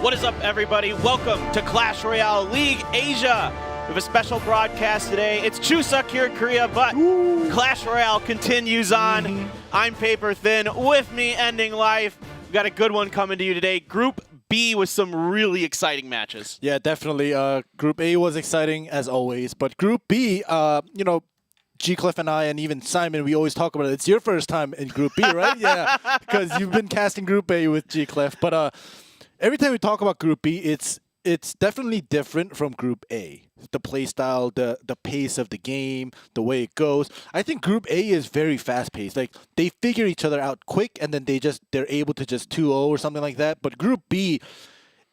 What is up, everybody? Welcome to Clash Royale League Asia. We have a special broadcast today. It's Chuseok here in Korea, but Clash Royale continues on. I'm Paper Thin. With me, ending life. We've got a good one coming to you today. Group B with some really exciting matches. Yeah, definitely. Group A was exciting as always, but Group B, G. Cliff and I, and even Simon, we always talk about it. It's your first time in Group B, right? Yeah, because you've been casting Group A with G. Cliff. But every time we talk about Group B, it's definitely different from Group A. The play style, the pace of the game, the way it goes. I think Group A is very fast paced. Like they figure each other out quick, and then they're able to just 2-0 or something like that. But Group B,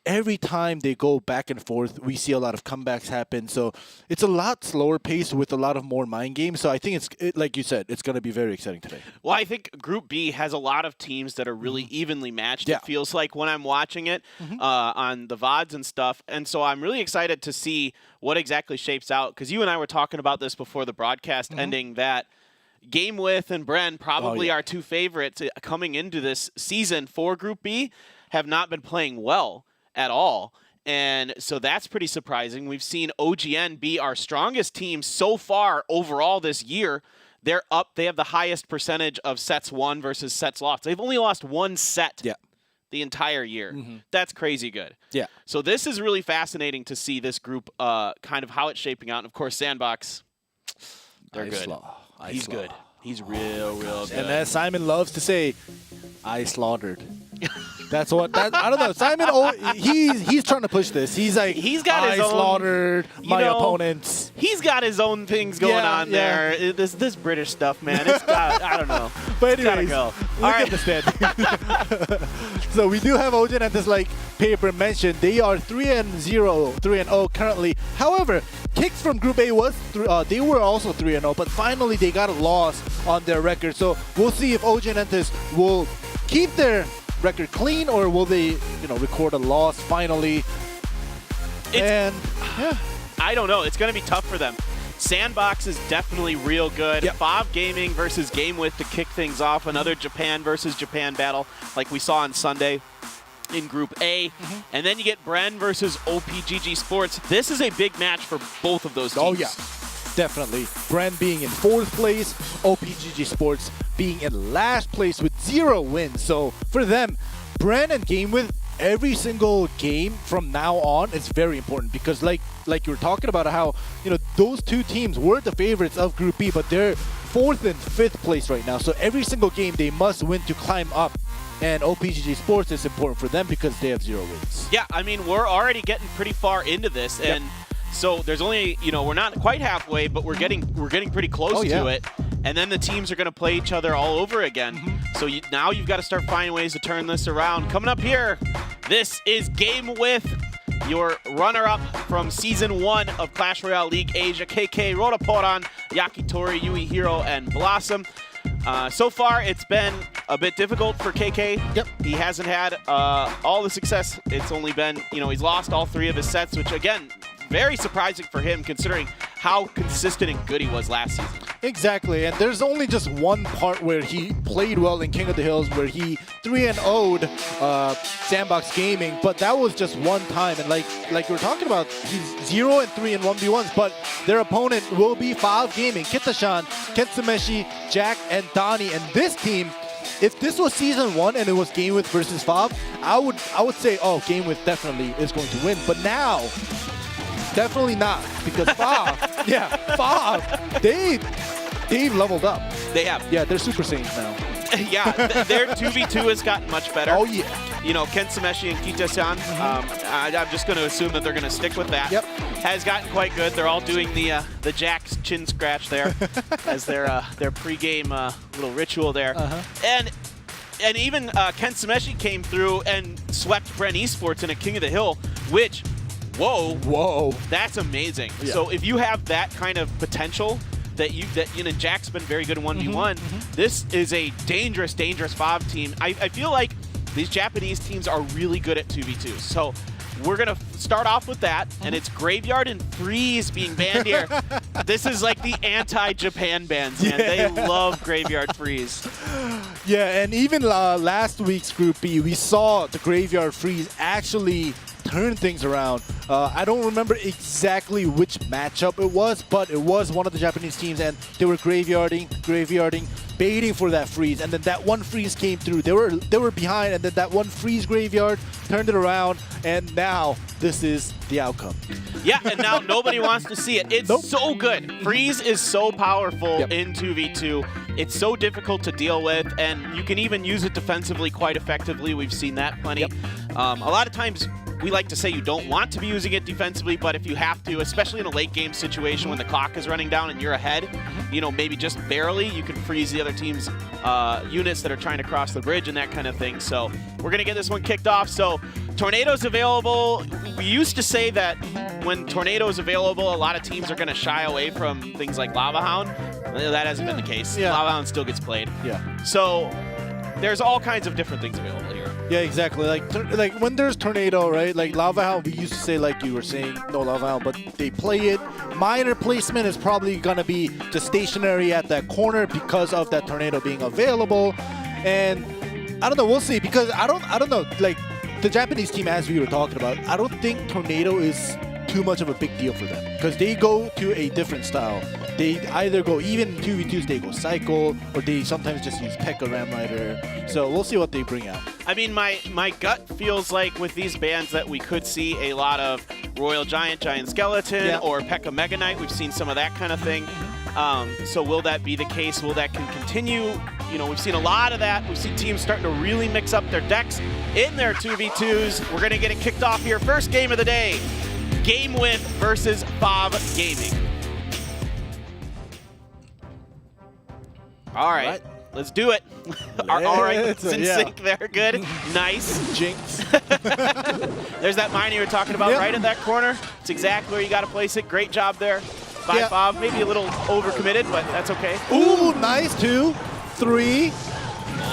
every time they go back and forth, we see a lot of comebacks happen. So it's a lot slower pace with a lot of more mind games. So I think like you said, it's going to be very exciting today. Well, I think Group B has a lot of teams that are really evenly matched. Yeah. It feels like when I'm watching it on the VODs and stuff. And so I'm really excited to see what exactly shapes out. Because you and I were talking about this before the broadcast ending, that Game With and Bren, probably our two favorites coming into this season for Group B, have not been playing well at all. And so that's pretty surprising. We've seen OGN be our strongest team so far overall this year. They're up. They have the highest percentage of sets won versus sets lost. They've only lost one set the entire year. That's crazy good. Yeah. So this is really fascinating to see this group, kind of how it's shaping out. And of course, Sandbox, they're good. He's good. He's real good. And as Simon loves to say, I slaughtered. That's what. I don't know. Simon, he's trying to push this. He's like, he's got his own, slaughtered my opponents. He's got his own things going on there. This British stuff, man. It's got, I don't know. But anyways, go. Look at the standing. So we do have Ogen and this, like Paper mentioned, they are 3-0, 3-0 currently. However, Kicks from Group A they were also 3-0, but finally they got a loss on their record. So we'll see if Ogen and will keep their record clean, or will they, record a loss finally? I don't know. It's going to be tough for them. Sandbox is definitely real good. Bob Gaming versus Game With to kick things off. Another Japan versus Japan battle like we saw on Sunday in Group A. And then you get Bren versus OPGG Sports. This is a big match for both of those teams. Oh, yeah. Definitely. Bren being in 4th place, OPGG Sports being in last place with 0 wins. So for them, Bren and Game With, every single game from now on is very important, because like you were talking about how, those two teams were the favorites of Group B, but they're 4th and 5th place right now. So every single game they must win to climb up. And OPGG Sports is important for them because they have 0 wins. Yeah, I mean, we're already getting pretty far into this, and so there's only, we're not quite halfway, but we're getting pretty close to it. And then the teams are going to play each other all over again. So now you've got to start finding ways to turn this around. Coming up here, this is Game With, your runner-up from Season 1 of Clash Royale League Asia. KK, Rodaporan, Yakitori, Yui Hero, and Blossom. So far, it's been a bit difficult for KK. He hasn't had all the success. It's only been, he's lost all 3 of his sets, which, again, very surprising for him considering how consistent and good he was last season. Exactly, and there's only just one part where he played well in King of the Hills where he 3-0'd Sandbox Gaming, but that was just one time. And like we were talking about, he's 0-3 in 1v1s, but their opponent will be Fav Gaming, Kitashan, Ketsumeshi, Jack, and Donnie. And this team, if this was Season 1 and it was Game With versus Fav, I would say, oh, Game With definitely is going to win. But now, definitely not, because Fav, Fav, they've leveled up. They have. Yeah, they're Super Saiyans now. Their 2v2 has gotten much better. Oh, yeah. Kentsumeshi and Kita-san, I'm just going to assume that they're going to stick with that. Has gotten quite good. They're all doing the Jack's chin scratch there as their pre-game little ritual there. And even Kentsumeshi came through and swept Bren Esports in a King of the Hill, which, whoa, that's amazing. So if you have that kind of potential, that Jack's been very good in 1v1. This is a dangerous Fav team. I feel like these Japanese teams are really good at 2v2s. So we're going to start off with that, and it's Graveyard and Freeze being banned here. This is like the anti-Japan bans, man. They love Graveyard Freeze. Yeah, and even last week's Group B, we saw the Graveyard Freeze actually turn things around. I don't remember exactly which matchup it was, but it was one of the Japanese teams, and they were graveyarding, baiting for that freeze, and then that one freeze came through. They were behind, and then that one freeze graveyard turned it around, and now this is the outcome. Yeah, and now nobody wants to see it. It's so good. Freeze is so powerful in 2v2. It's so difficult to deal with, and you can even use it defensively quite effectively. We've seen that plenty. A lot of times, we like to say you don't want to be using it defensively, but if you have to, especially in a late game situation when the clock is running down and you're ahead, you know, maybe just barely, you can freeze the other team's units that are trying to cross the bridge and that kind of thing. So we're going to get this one kicked off. So Tornado's available. We used to say that when Tornado is available, a lot of teams are going to shy away from things like Lava Hound. That hasn't been the case. Lava Hound still gets played. So there's all kinds of different things available here. Yeah, exactly. Like when there's Tornado, right? Like Lava Hound, we used to say, like you were saying, no Lava Hound, but they play it. Miner placement is probably gonna be just stationary at that corner because of that Tornado being available. And I don't know, we'll see, because I don't know, like the Japanese team, as we were talking about, I don't think Tornado is too much of a big deal for them because they go to a different style. They either go, even 2v2s, they go Cycle, or they sometimes just use P.E.K.K.A. Ram Rider. So we'll see what they bring out. I mean, my gut feels like with these bans that we could see a lot of Royal Giant, Giant Skeleton, or P.E.K.K.A. Mega Knight. We've seen some of that kind of thing. So will that be the case? Will that continue? You know, we've seen a lot of that. We've seen teams starting to really mix up their decks in their 2v2s. We're going to get it kicked off here. First game of the day, Game With versus Bob Gaming. All right, let's do it. All right, it's in sync there. Good. Nice. Jinx. There's that mine you were talking about right in that corner. It's exactly where you got to place it. Great job there by Bob. Maybe a little overcommitted, but that's okay. Ooh, nice. 2, 3, 4.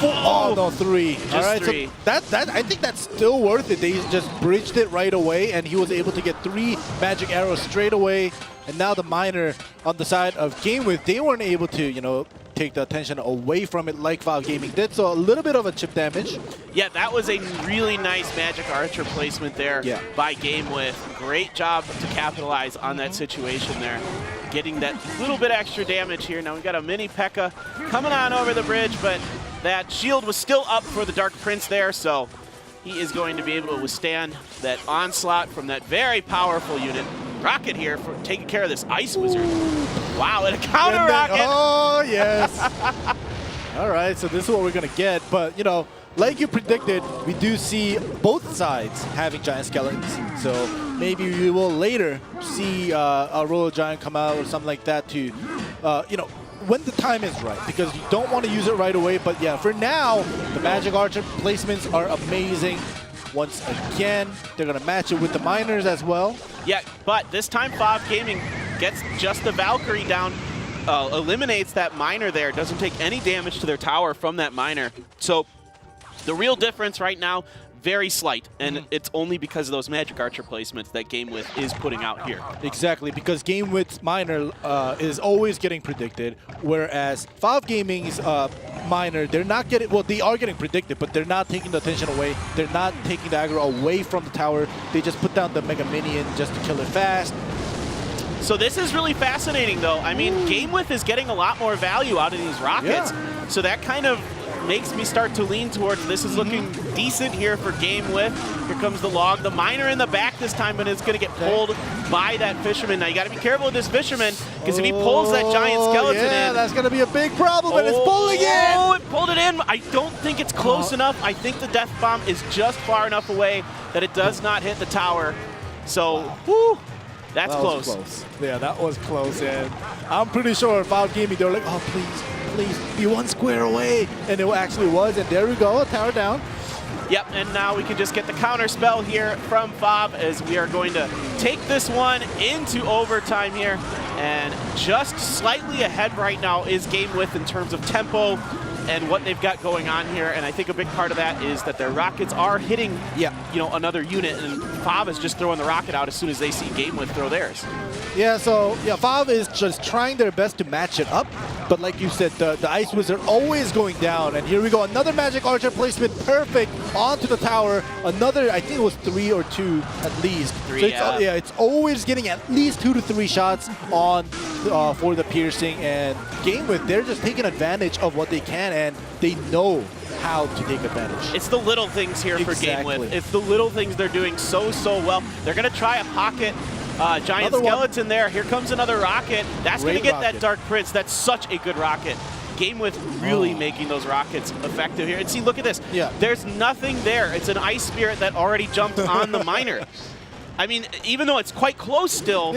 Oh, no, 3. Just all right, 3. So that I think that's still worth it. They just bridged it right away, and he was able to get 3 magic arrows straight away. And now the miner on the side of Game With, they weren't able to, you know, take the attention away from it like Valve Gaming did. So a little bit of a chip damage. Yeah, that was a really nice Magic Archer placement there by Game With. Great job to capitalize on that situation there. Getting that little bit extra damage here. Now we've got a mini P.E.K.K.A. coming on over the bridge, but that shield was still up for the Dark Prince there, so he is going to be able to withstand that onslaught from that very powerful unit. Rocket here for taking care of this Ice Wizard. Wow, and a counter rocket. Oh, yes. All right, so this is what we're going to get. But, you know, like you predicted, we do see both sides having giant skeletons. So maybe we will later see a Royal Giant come out or something like that to, you know, when the time is right, because you don't want to use it right away. But yeah, for now, the Magic Archer placements are amazing. Once again, they're going to match it with the miners as well. Yeah, but this time Bob Gaming gets just the Valkyrie down, eliminates that miner there, doesn't take any damage to their tower from that miner. So the real difference right now, very slight, and it's only because of those Magic Archer placements that Game With is putting out here. Exactly, because Game Width's miner is always getting predicted, whereas Valve Gaming's miner, they're not getting, well, they are getting predicted, but they're not taking the attention away. They're not taking the aggro away from the tower. They just put down the Mega Minion just to kill it fast. So this is really fascinating, though. I mean, Game With is getting a lot more value out of these rockets, so that kind of makes me start to lean towards this is looking decent here for Game With. Here comes the log. The miner in the back this time, but it's going to get pulled by that fisherman. Now, you got to be careful with this fisherman, because if he pulls that giant skeleton in, that's going to be a big problem, and it's pulling in. Oh, it pulled it in. I don't think it's close enough. I think the death bomb is just far enough away that it does not hit the tower. So, whew, that's close. Yeah, that was close, and I'm pretty sure Valve Gaming, they were like, oh, please, be 1 square away, and it actually was, and there we go, tower down. Yep, and now we can just get the counter spell here from Fob as we are going to take this one into overtime here, and just slightly ahead right now is Game With in terms of tempo and what they've got going on here, and I think a big part of that is that their rockets are hitting, you know, another unit, and Fob is just throwing the rocket out as soon as they see Game With throw theirs. Yeah, so yeah, Valve is just trying their best to match it up. But like you said, the Ice Wizard always going down. And here we go, another Magic Archer placement, perfect, onto the tower. Another, I think it was 3 or 2 at least. 3, so it's, yeah, it's always getting at least 2 to 3 shots on for the piercing. And Game With, they're just taking advantage of what they can, and they know how to take advantage. It's the little things here for Game With. It's the little things they're doing so well. They're going to try a pocket giant skeleton there. Here comes another rocket. That's going to get that Dark Prince. That's such a good rocket. Game With really making those rockets effective here. And see, look at this. Yeah. There's nothing there. It's an Ice Spirit that already jumped on the miner. I mean, even though it's quite close still,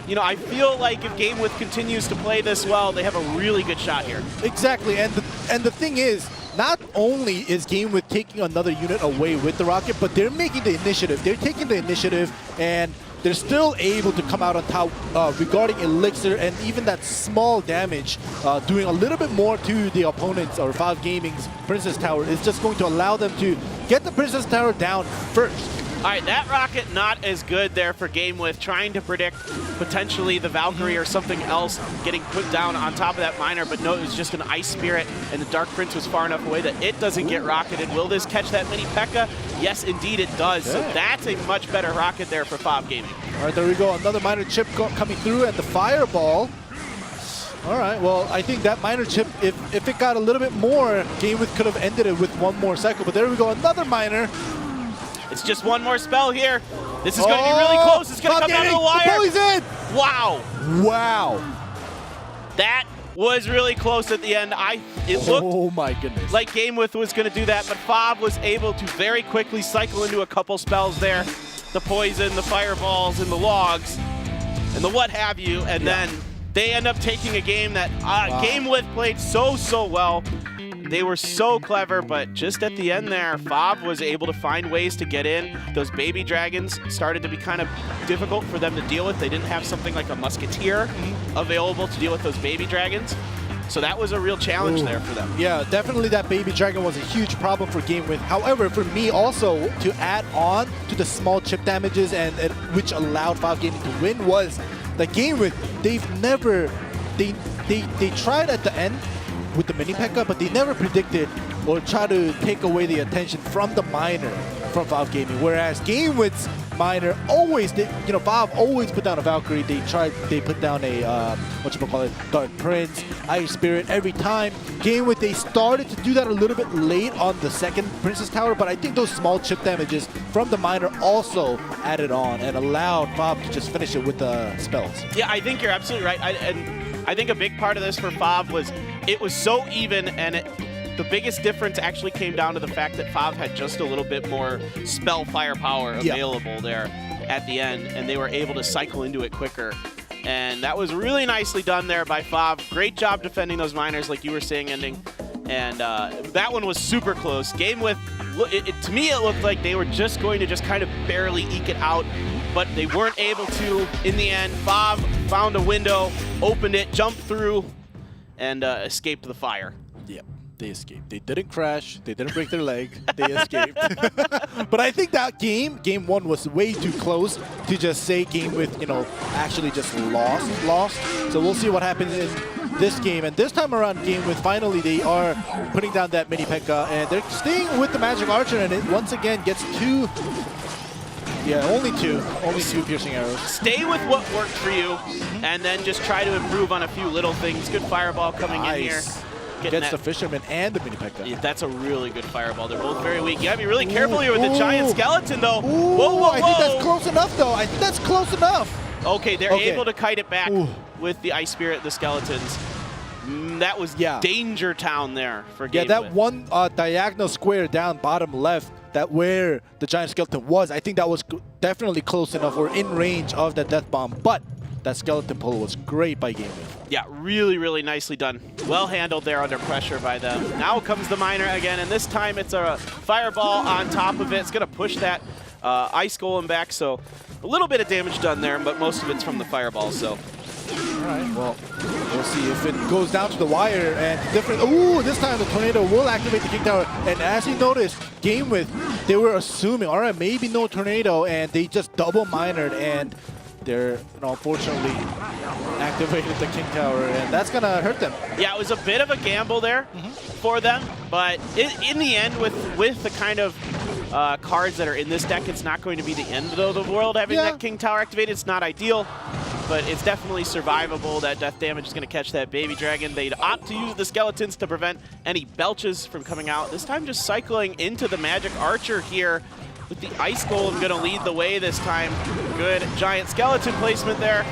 you know, I feel like if Game With continues to play this well, they have a really good shot here. Exactly, and the thing is, not only is Game With taking another unit away with the rocket, but they're making the initiative. They're taking the initiative, and they're still able to come out on top regarding Elixir and even that small damage, doing a little bit more to the opponents or Valve Gaming's Princess Tower is just going to allow them to get the Princess Tower down first. All right, that rocket not as good there for Game With, trying to predict potentially the Valkyrie or something else getting put down on top of that miner, but no, it was just an Ice Spirit, and the Dark Prince was far enough away that it doesn't get rocketed. Will this catch that mini P.E.K.K.A? Yes, indeed it does. So that's a much better rocket there for Valve Gaming. All right, there we go. Another miner chip coming through, and the fireball. All right, well, I think that miner chip, if it got a little bit more, Game With could have ended it with 1 more cycle, but there we go, another miner. It's just 1 more spell here. This is going to be really close. It's going to come down to the wire. Poison! Wow. Wow. That was really close at the end. It looked oh my goodness. like Game With was going to do that, but Fob was able to very quickly cycle into a couple spells there. The poison, the fireballs, and the logs, and the what have you, and then they end up taking a game that Game With played so well. They were so clever, but just at the end there, Fob was able to find ways to get in. Those baby dragons started to be kind of difficult for them to deal with. They didn't have something like a musketeer available to deal with those baby dragons. So that was a real challenge there for them. Yeah, definitely that baby dragon was a huge problem for Game With. However, for me also, to add on to the small chip damages and which allowed Valve Gaming to win was the Game With, they've never, they tried at the end with the mini P.E.K.K.A, but they never predicted or try to take away the attention from the miner from Valve Gaming. Whereas Game With's miner always, Valve always put down a Valkyrie. They put down a Dark Prince, Ice Spirit every time. Game With, they started to do that a little bit late on the second Princess Tower, but I think those small chip damages from the miner also added on and allowed Valve to just finish it with the spells. Yeah, I think you're absolutely right. I think a big part of this for Fob was it was so even, and the biggest difference actually came down to the fact that Fob had just a little bit more spell firepower available there at the end, and they were able to cycle into it quicker. And that was really nicely done there by Fob. Great job defending those miners, like you were saying, Ending. And that one was super close. Game With, to me, it looked like they were just going to just kind of barely eke it out, but they weren't able to in the end. Fob found a window, opened it, jumped through, and escaped the fire. Yep, they escaped. They didn't crash. They didn't break their leg. They escaped. But I think that game 1 was way too close to just say Game With, actually just lost. So we'll see what happens in this game. And this time around, Game With, finally they are putting down that mini P.E.K.K.A, and they're staying with the Magic Archer, and it once again gets 2. Yeah, only two piercing arrows. Stay with what worked for you, and then just try to improve on a few little things. Good fireball coming in here. Gets the Fisherman and the mini P.E.K.K.A. Yeah, that's a really good fireball. They're both very weak. You gotta be really careful here with the giant skeleton, though. Whoa. I think that's close enough, though. I think that's close enough. Okay, they're able to kite it back with the Ice Spirit, the skeletons. That was Danger Town there for Game that With. one diagonal square down bottom left, that where the giant skeleton was, I think that was definitely close enough or in range of the death bomb. But that skeleton pull was great by Game With. Yeah, really nicely done. Well handled there under pressure by them. Now comes the miner again, and this time it's a fireball on top of it. It's going to push that ice golem back, so a little bit of damage done there, but most of it's from the fireball, so. All right, well, we'll see if it goes down to the wire and different. Ooh, this time the tornado will activate the King Tower. And as you noticed, Game With, they were assuming, all right, maybe no tornado, and they just double minored, and they're unfortunately activated the King Tower, and that's going to hurt them. Yeah, it was a bit of a gamble there for them, but in the end, with the kind of cards that are in this deck, it's not going to be the end of the world having that King Tower activated. It's not ideal, but it's definitely survivable. That death damage is going to catch that baby dragon. They'd opt to use the skeletons to prevent any belches from coming out. This time just cycling into the magic archer here with the ice golem going to lead the way this time. Good giant skeleton placement there.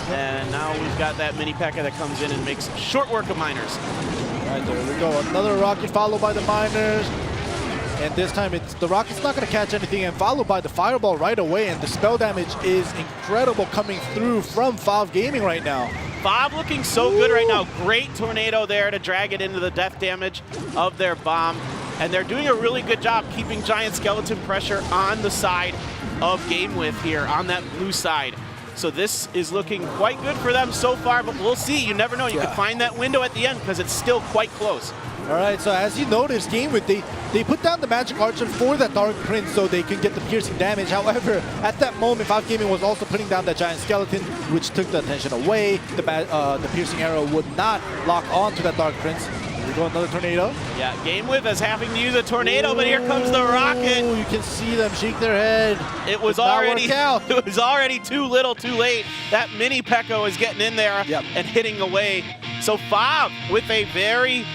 And now we've got that mini P.E.K.K.A that comes in and makes short work of miners. All right, there we go. Another rocket followed by the miners. And this time, the rocket's not going to catch anything, and followed by the fireball right away. And the spell damage is incredible coming through from Fav Gaming right now. Fav looking so good right now. Great tornado there to drag it into the death damage of their bomb. And they're doing a really good job keeping giant skeleton pressure on the side of GameWith here, on that blue side. So this is looking quite good for them so far, but we'll see. You never know. You could find that window at the end because it's still quite close. All right, so as you notice, GameWith, they put down the Magic Archer for that Dark Prince so they can get the piercing damage. However, at that moment, Fav Gaming was also putting down that Giant Skeleton, which took the attention away. The piercing arrow would not lock on to that Dark Prince. Here we go, another tornado. Yeah, GameWith is having to use a tornado, but here comes the rocket. You can see them shake their head. It was already too little, too late. That mini P.E.K.K.A was getting in there and hitting away. So Fav with a very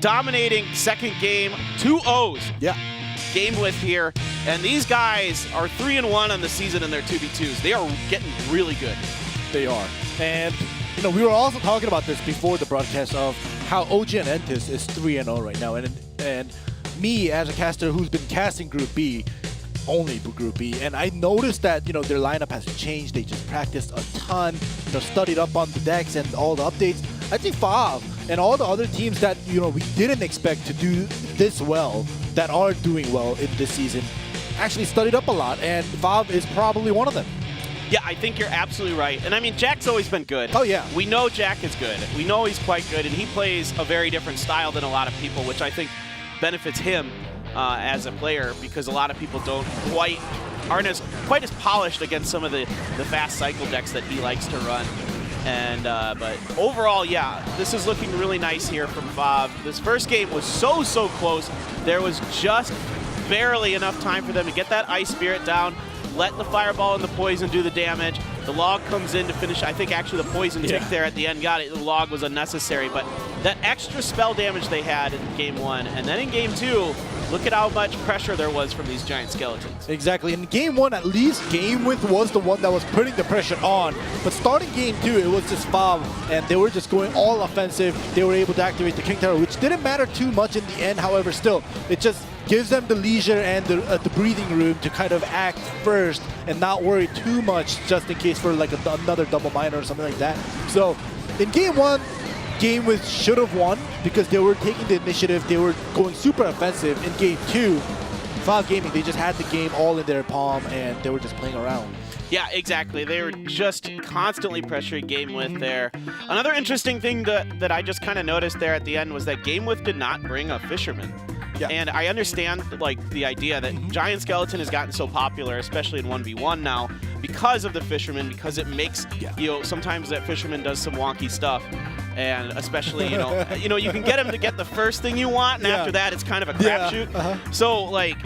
dominating second game, 2 O's. Yeah. GameWith here, and these guys are 3-1 on the season in their 2v2s. They are getting really good. They are. And you know, we were also talking about this before the broadcast of how OG and Entis is 3-0 right now, and me as a caster who's been casting Group B, only Group B, and I noticed that, you know, their lineup has changed. They just practiced a ton, you know, studied up on the decks and all the updates. I think Fav and all the other teams that, you know, we didn't expect to do this well, that are doing well in this season, actually studied up a lot, and Fav is probably one of them. Yeah, I think you're absolutely right. And I mean, Jack's always been good. Oh, yeah. We know Jack is good. We know he's quite good, and he plays a very different style than a lot of people, which I think benefits him as a player, because a lot of people aren't quite as polished against some of the fast cycle decks that he likes to run. And but overall, yeah, this is looking really nice here from Fav. This first game was so close. There was just barely enough time for them to get that Ice Spirit down, let the Fireball and the Poison do the damage. The Log comes in to finish. I think actually the Poison tick there at the end got it. The Log was unnecessary, but that extra spell damage they had in Game 1, and then in Game 2, look at how much pressure there was from these giant skeletons. Exactly. In Game 1, at least, GameWith was the one that was putting the pressure on. But starting Game 2, it was just Fav, and they were just going all offensive. They were able to activate the King Tower, which didn't matter too much in the end. However, still, it just gives them the leisure and the breathing room to kind of act first and not worry too much just in case for like another double miner or something like that. So in Game 1, GameWith should have won because they were taking the initiative. They were going super offensive. In Game 2, Fav Gaming, they just had the game all in their palm and they were just playing around. Yeah, exactly. They were just constantly pressuring GameWith there. Another interesting thing that I just kind of noticed there at the end was that GameWith did not bring a Fisherman. Yeah. And I understand like the idea that Giant Skeleton has gotten so popular, especially in 1v1 now, because of the Fisherman, because it makes, you know, sometimes that Fisherman does some wonky stuff. And especially, you know, you can get him to get the first thing you want, and after that, it's kind of a crapshoot. So, like,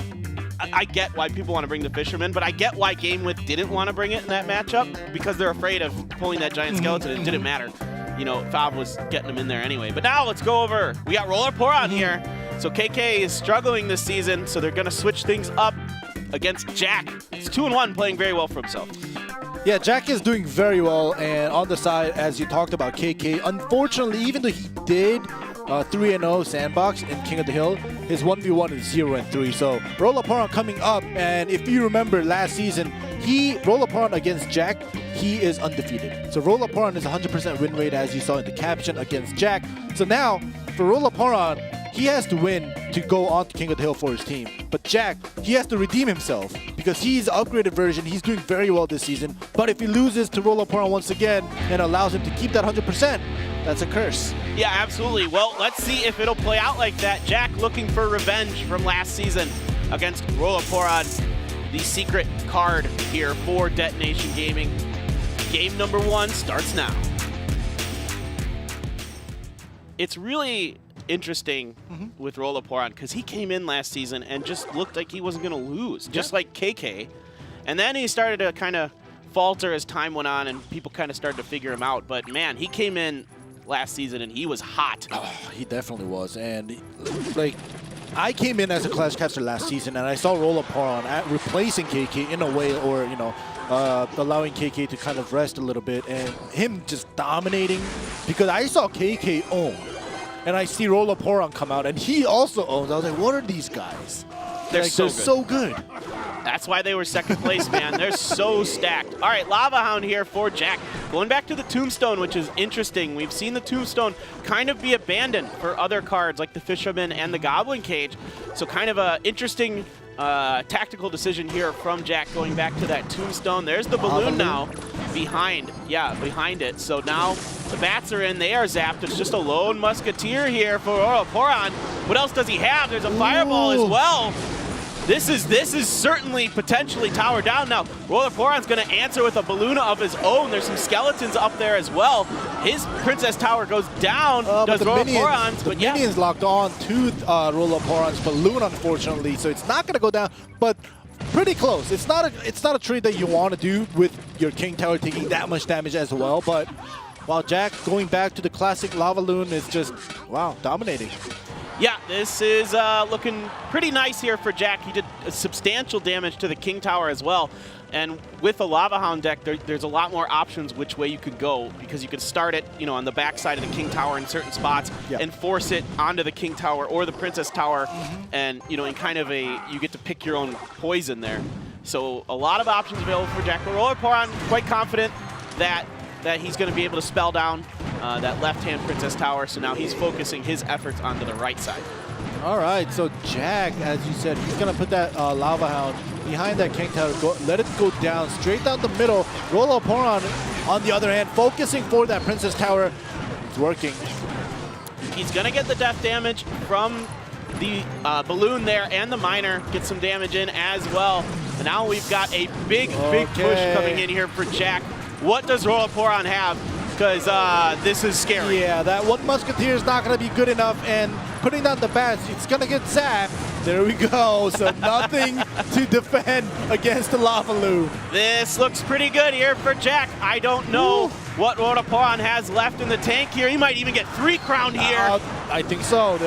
I get why people want to bring the Fisherman, but I get why GameWith didn't want to bring it in that matchup, because they're afraid of pulling that Giant Skeleton. It didn't matter. You know, Fav was getting him in there anyway. But now let's go over. We got Roller Pour on here. So KK is struggling this season, so they're going to switch things up against Jack. It's 2-1, playing very well for himself. Yeah, Jack is doing very well, and on the side, as you talked about, KK, unfortunately, even though he did 3-0 Sandbox in King of the Hill, his 1v1 is 0-3. So Rollaparan coming up, and if you remember last season, Rollaparan against Jack, he is undefeated. So Rollaparan is 100% win rate, as you saw in the caption, against Jack. So now, for Rollaparan, he has to win to go on to King of the Hill for his team. But Jack, he has to redeem himself because he's the upgraded version. He's doing very well this season. But if he loses to Rollaparan once again and allows him to keep that 100%, that's a curse. Yeah, absolutely. Well, let's see if it'll play out like that. Jack looking for revenge from last season against Rollaparan, the secret card here for Detonation Gaming. Game number 1 starts now. It's really interesting with Rolaporan because he came in last season and just looked like he wasn't going to lose, just like KK. And then he started to kind of falter as time went on and people kind of started to figure him out. But man, he came in last season and he was hot. Oh, he definitely was. And like, I came in as a Clash caster last season and I saw Rolaporan replacing KK in a way, or allowing KK to kind of rest a little bit, and him just dominating, because I saw KK own and I see Rolaporan come out and he also owns. I was like, what are these guys? They're so good. That's why they were second place, man. They're so stacked. All right, Lava Hound here for Jack. Going back to the Tombstone, which is interesting. We've seen the Tombstone kind of be abandoned for other cards like the Fisherman and the Goblin Cage. So kind of a interesting tactical decision here from Jack going back to that Tombstone. There's the balloon now behind it. So now the bats are in. They are zapped. It's just a lone Musketeer here for Rolaporan. What else does he have? There's a Fireball as well. This is certainly potentially tower down now. Rolaporan's going to answer with a balloon of his own. There's some skeletons up there as well. His Princess Tower goes down. Does Rolaporan's, but yeah. Minions locked on to Rolaporan's balloon, unfortunately, so it's not going to go down, but pretty close. It's not a trade that you want to do with your King Tower taking that much damage as well, but while Jack going back to the classic Lava Loon is just, wow, dominating. Yeah, this is looking pretty nice here for Jack. He did substantial damage to the King Tower as well. And with a Lava Hound deck, there's a lot more options which way you could go, because you could start it, on the backside of the King Tower in certain spots and force it onto the King Tower or the Princess Tower, and in kind of you get to pick your own poison there. So a lot of options available for Jack. Rolaporan, quite confident that he's going to be able to spell down that left-hand Princess Tower, so now he's focusing his efforts onto the right side. All right, so Jack, as you said, he's going to put that Lava Hound behind that King Tower, let it go down, straight down the middle. Rolaporan, on the other hand, focusing for that Princess Tower. It's working. He's going to get the death damage from the balloon there, and the miner gets some damage in as well. And now we've got a big push coming in here for Jack. What does Rolaporan have? Because this is scary. Yeah, that one Musketeer is not going to be good enough, and putting down the bats, it's going to get zapped. There we go. So nothing to defend against the Lava Loon. This looks pretty good here for Jack. I don't know what Rolaporan has left in the tank here. He might even get 3 crowned here. I think so.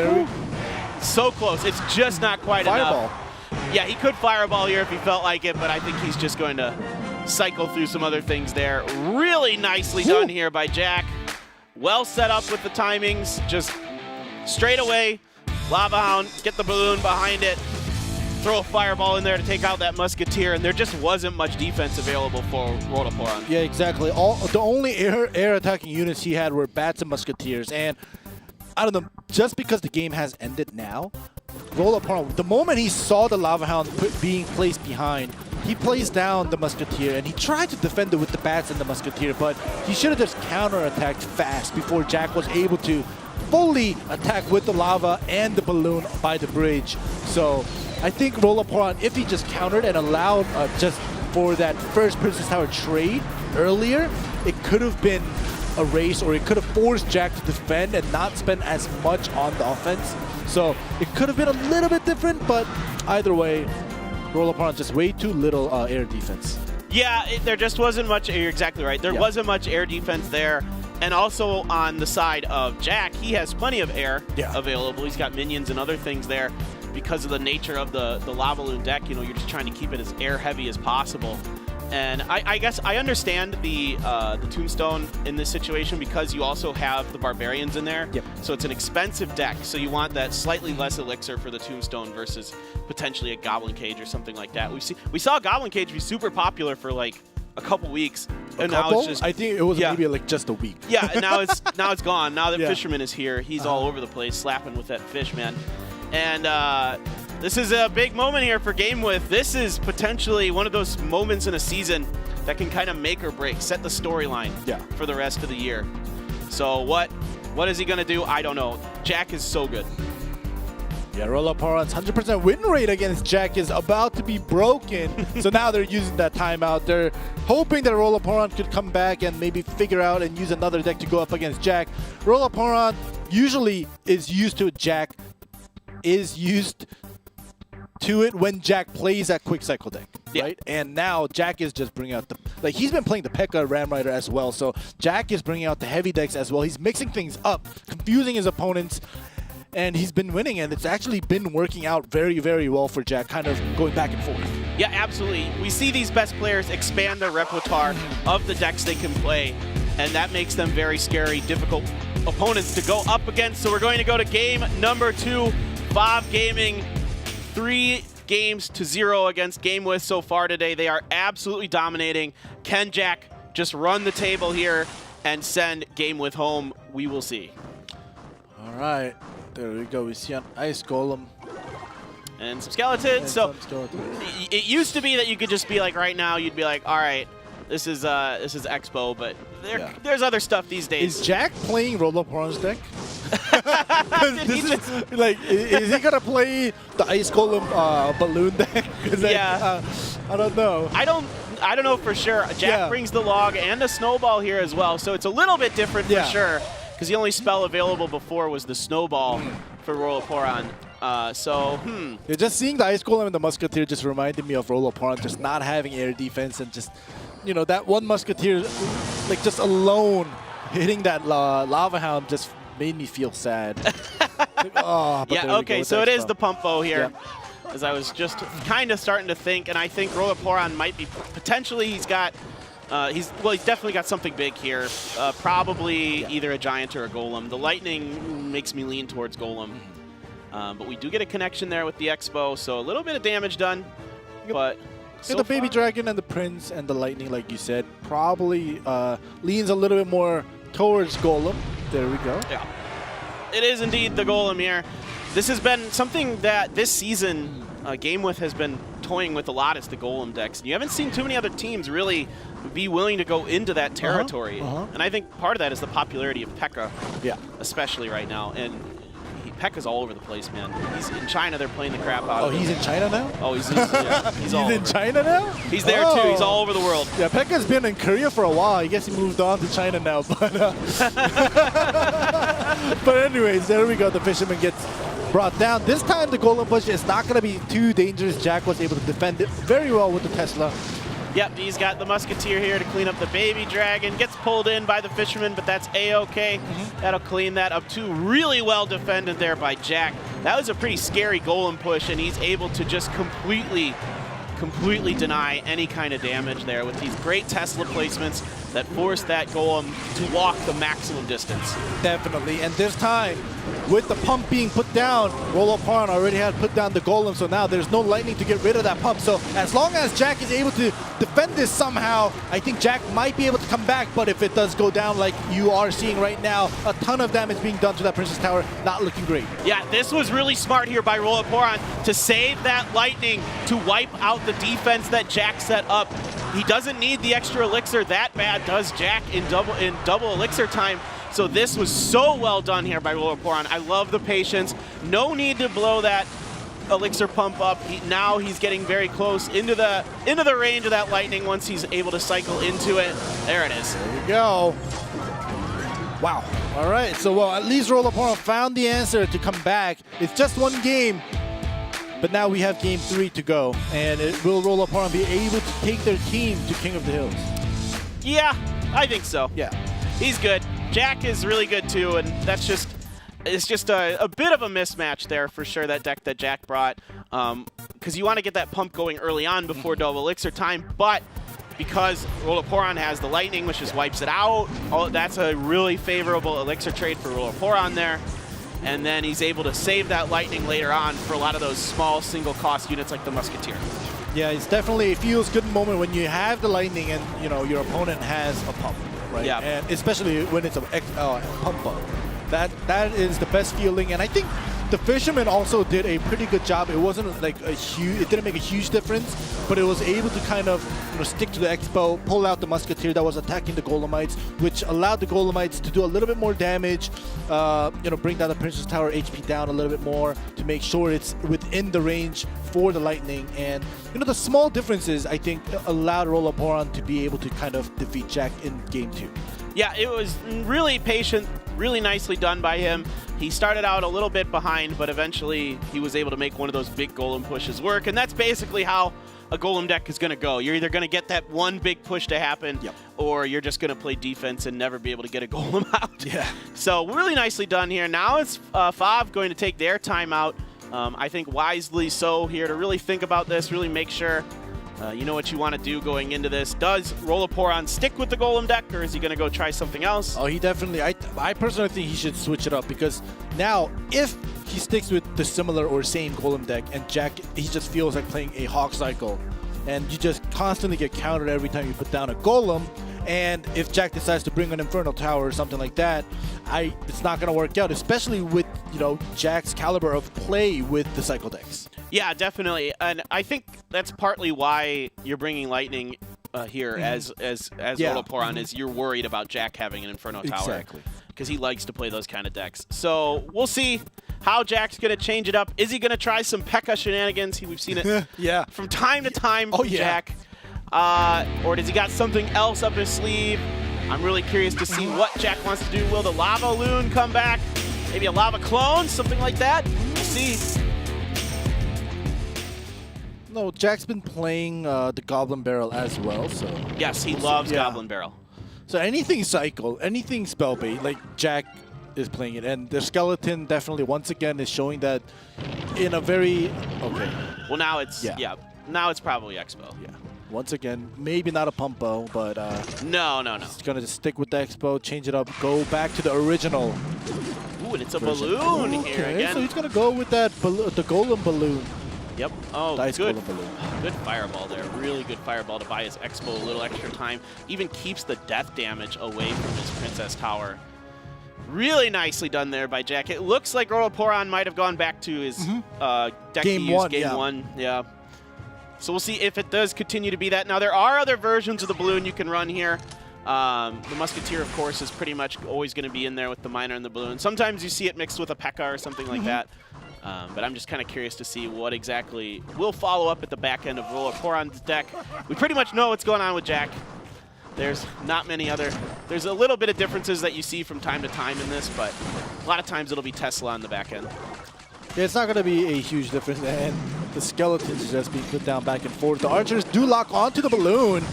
So close. It's just not quite Fireball. enough. Yeah, he could Fireball here if he felt like it, but I think he's just going to cycle through some other things there. Really nicely done here by Jack. Well set up with the timings. Just straight away, Lava Hound, get the balloon behind it, throw a Fireball in there to take out that Musketeer, and there just wasn't much defense available for Rolaporan. Yeah, exactly. The only air attacking units he had were bats and Musketeers, and I don't know, just because the game has ended now, Rolaporan, the moment he saw the Lava Hound being placed behind, he plays down the Musketeer, and he tried to defend it with the bats and the Musketeer, but he should have just counter-attacked fast before Jack was able to fully attack with the lava and the balloon by the bridge. So I think Rolaporan, if he just countered and allowed just for that first Princess Tower trade earlier, it could have been a race, or it could have forced Jack to defend and not spend as much on the offense. So it could have been a little bit different, but either way, Rolaporan just way too little air defense. Yeah, there just wasn't much. You're exactly right. There wasn't much air defense there. And also on the side of Jack, he has plenty of air available. He's got minions and other things there because of the nature of the Lava Loon deck. You're just trying to keep it as air heavy as possible. And I guess I understand the Tombstone in this situation because you also have the Barbarians in there. Yep. So it's an expensive deck. So you want that slightly less elixir for the Tombstone versus potentially a Goblin Cage or something like that. We saw Goblin Cage be super popular for like a couple weeks, and now it's just. I think it was maybe like just a week. Yeah, and now it's gone. Now that Fisherman is here, he's all over the place slapping with that fish, man. And this is a big moment here for Game With. This is potentially one of those moments in a season that can kind of make or break, set the storyline for the rest of the year. So what is he going to do? I don't know. Jack is so good. Yeah, Rollaporon's 100% win rate against Jack is about to be broken. So now they're using that timeout. They're hoping that Rollaporon could come back and maybe figure out and use another deck to go up against Jack. Rollaporon usually is used to Jack, is used to it when Jack plays that quick cycle deck, right? And now Jack is just bringing out the, like, he's been playing the P.E.K.K.A. Ram Rider as well, so Jack is bringing out the heavy decks as well. He's mixing things up, confusing his opponents, and he's been winning, and it's actually been working out very, very well for Jack, kind of going back and forth. Yeah, absolutely. We see these best players expand their repertoire of the decks they can play, and that makes them very scary, difficult opponents to go up against. So we're going to go to game number 2, Bob Gaming. 3-0 against GameWith so far today. They are absolutely dominating. Can Jack just run the table here and send GameWith home? We will see. All right, there we go. We see an Ice Golem. And some skeletons. It used to be that you could just be like, right now, you'd be like, all right, this is Expo, but there's other stuff these days. Is Jack playing Rollaporon's deck? Is he gonna play the Ice Golem balloon deck? I don't know. I don't know for sure. Jack brings the log and a snowball here as well, so it's a little bit different for sure. Because the only spell available before was the snowball for Rollaporon. Yeah, just seeing the Ice Golem and the Musketeer just reminded me of Rollaporon just not having air defense, and just, you know, that one Musketeer, like, just alone hitting that Lava Hound just made me feel sad. Okay, so it is the pump bow here. As I was just kind of starting to think, and I think Rollaporon might be potentially, he's definitely got something big here. Probably either a Giant or a Golem. The Lightning makes me lean towards Golem. But we do get a connection there with the Expo, so a little bit of damage done. But the Baby Dragon and the Prince and the Lightning, like you said, probably leans a little bit more towards Golem. There we go. Yeah. It is indeed the Golem here. This has been something that this season GameWith has been toying with a lot, is the Golem decks. And you haven't seen too many other teams really be willing to go into that territory. And I think part of that is the popularity of P.E.K.K.A. Especially right now. And P.E.K.K.A.'s all over the place, man. He's in China. They're playing the crap out of him. Oh, he's in China now? Oh, he's all in China now? He's there too. He's all over the world. Yeah, P.E.K.K.A.'s been in Korea for a while. I guess he moved on to China now. But, but anyways, there we go. The Fisherman gets brought down. This time the Golem Push is not going to be too dangerous. Jack was able to defend it very well with the Tesla. Yep, he's got the Musketeer here to clean up the Baby Dragon. Gets pulled in by the Fisherman, but that's A-okay. That'll clean that up too. Really well defended there by Jack. That was a pretty scary Golem push, and he's able to just completely deny any kind of damage there with these great Tesla placements that force that Golem to walk the maximum distance. Definitely, and this time, with the pump being put down, Rollaporon already had put down the Golem, so now there's no Lightning to get rid of that pump. So as long as Jack is able to defend this somehow, I think Jack might be able to come back, but if it does go down like you are seeing right now, a ton of damage being done to that Princess Tower, not looking great. Yeah, this was really smart here by Rollaporon to save that Lightning to wipe out the defense that Jack set up. He doesn't need the extra elixir that bad, does Jack, in double elixir time. So this was so well done here by Rollaporon. I love the patience. No need to blow that elixir pump up. Now he's getting very close into the range of that Lightning once he's able to cycle into it. There it is. There we go. Wow. All right. So, well, at least Rollaporon found the answer to come back. It's just one game. But now we have game 3 to go, and will Rollaporon be able to take their team to King of the Hills? Yeah, I think so. Yeah. He's good. Jack is really good too, and it's just a bit of a mismatch there for sure, that deck that Jack brought, because you want to get that pump going early on before double elixir time, but because Rollaporon has the Lightning, which just wipes it out, that's a really favorable elixir trade for Rollaporon there. And then he's able to save that Lightning later on for a lot of those small single-cost units like the Musketeer. Yeah, it's definitely a feels-good moment when you have the Lightning and, you know, your opponent has a pump, right? Yeah. And especially when it's a pump up. That is the best feeling. And I think The Fisherman also did a pretty good job. It wasn't like a huge, it didn't make a huge difference, but it was able to kind of stick to the Expo, pull out the Musketeer that was attacking the Golemites, which allowed the Golemites to do a little bit more damage, bring down the Princess Tower HP down a little bit more to make sure it's within the range for the Lightning. And the small differences, I think, allowed Rollaporan to be able to kind of defeat Jack in Game 2. Yeah, it was really patient, really nicely done by him. He started out a little bit behind, but eventually he was able to make one of those big Golem pushes work, and that's basically how a Golem deck is going to go. You're either going to get that one big push to happen, or you're just going to play defense and never be able to get a Golem out. Yeah. So really nicely done here. Now it's FAV going to take their time out. I think wisely so here to really think about this, really make sure you know what you want to do going into this. Does Rollaporan stick with the Golem deck, or is he going to go try something else? Oh, he definitely, I personally think he should switch it up, because now if he sticks with the similar or same Golem deck and Jack, he just feels like playing a Hawk Cycle, and you just constantly get countered every time you put down a Golem. And if Jack decides to bring an Inferno Tower or something like that, it's not going to work out, especially with Jack's caliber of play with the Cycle decks. Yeah, definitely, and I think that's partly why you're bringing Lightning here as Rollaporan is you're worried about Jack having an Inferno Tower. Exactly. Because he likes to play those kind of decks. So we'll see how Jack's going to change it up. Is he going to try some P.E.K.K.A. shenanigans? We've seen it from time to time from Jack. Or does he got something else up his sleeve? I'm really curious to see what Jack wants to do. Will the Lava Loon come back? Maybe a Lava Clone? Something like that? We'll see. No, Jack's been playing the Goblin Barrel as well, so... Yes, he loves Goblin Barrel. So anything Cycle, anything Spellbait, like Jack is playing it. And the Skeleton definitely, once again, is showing that in a very... Okay. Well, now it's... now it's probably Expo. Yeah. Once again, maybe not a Pumpo, but... No. It's going to just stick with the Expo, change it up, go back to the original. Ooh, and it's a balloon here again. So he's going to go with that the Golem Balloon. Yep. Oh, Dice good. Golem Balloon. Good fireball there. Really good fireball to buy his Expo a little extra time. Even keeps the death damage away from his Princess Tower. Really nicely done there by Jack. It looks like Rollaporan might have gone back to his deck Game he used one, Game 1. Yeah. So we'll see if it does continue to be that. Now, there are other versions of the balloon you can run here. The Musketeer, of course, is pretty much always going to be in there with the Miner and the balloon. Sometimes you see it mixed with a P.E.K.K.A. or something like that. But I'm just kind of curious to see what exactly will follow up at the back end of Rollaporan's deck. We pretty much know what's going on with Jack. There's not many other... There's a little bit of differences that you see from time to time in this, but a lot of times it'll be Tesla on the back end. Yeah, it's not going to be a huge difference, and the Skeletons just being put down back and forth. The Archers do lock onto the balloon,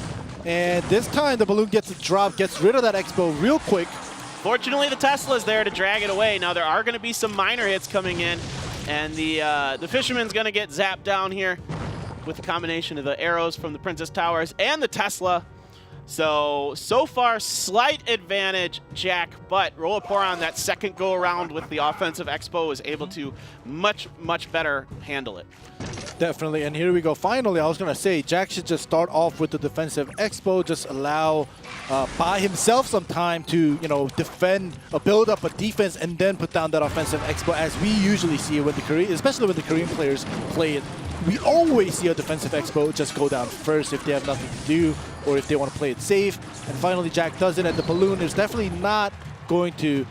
and this time the balloon gets a drop, gets rid of that Expo real quick. Fortunately, the Tesla's there to drag it away. Now, there are going to be some Miner hits coming in, and the Fisherman's going to get zapped down here with the combination of the arrows from the Princess Towers and the Tesla. So far, slight advantage, Jack, but Rollaporan, that second go-around with the offensive Expo, is able to much better handle it. Definitely, and here we go. Finally, I was going to say, Jack should just start off with the defensive Expo, just allow, buy himself some time to, defend, build up a defense, and then put down that offensive Expo, as we usually see when especially when the Korean players play it. We always see a defensive Expo just go down first if they have nothing to do, or if they want to play it safe. And finally, Jack does it, and the balloon is definitely not going to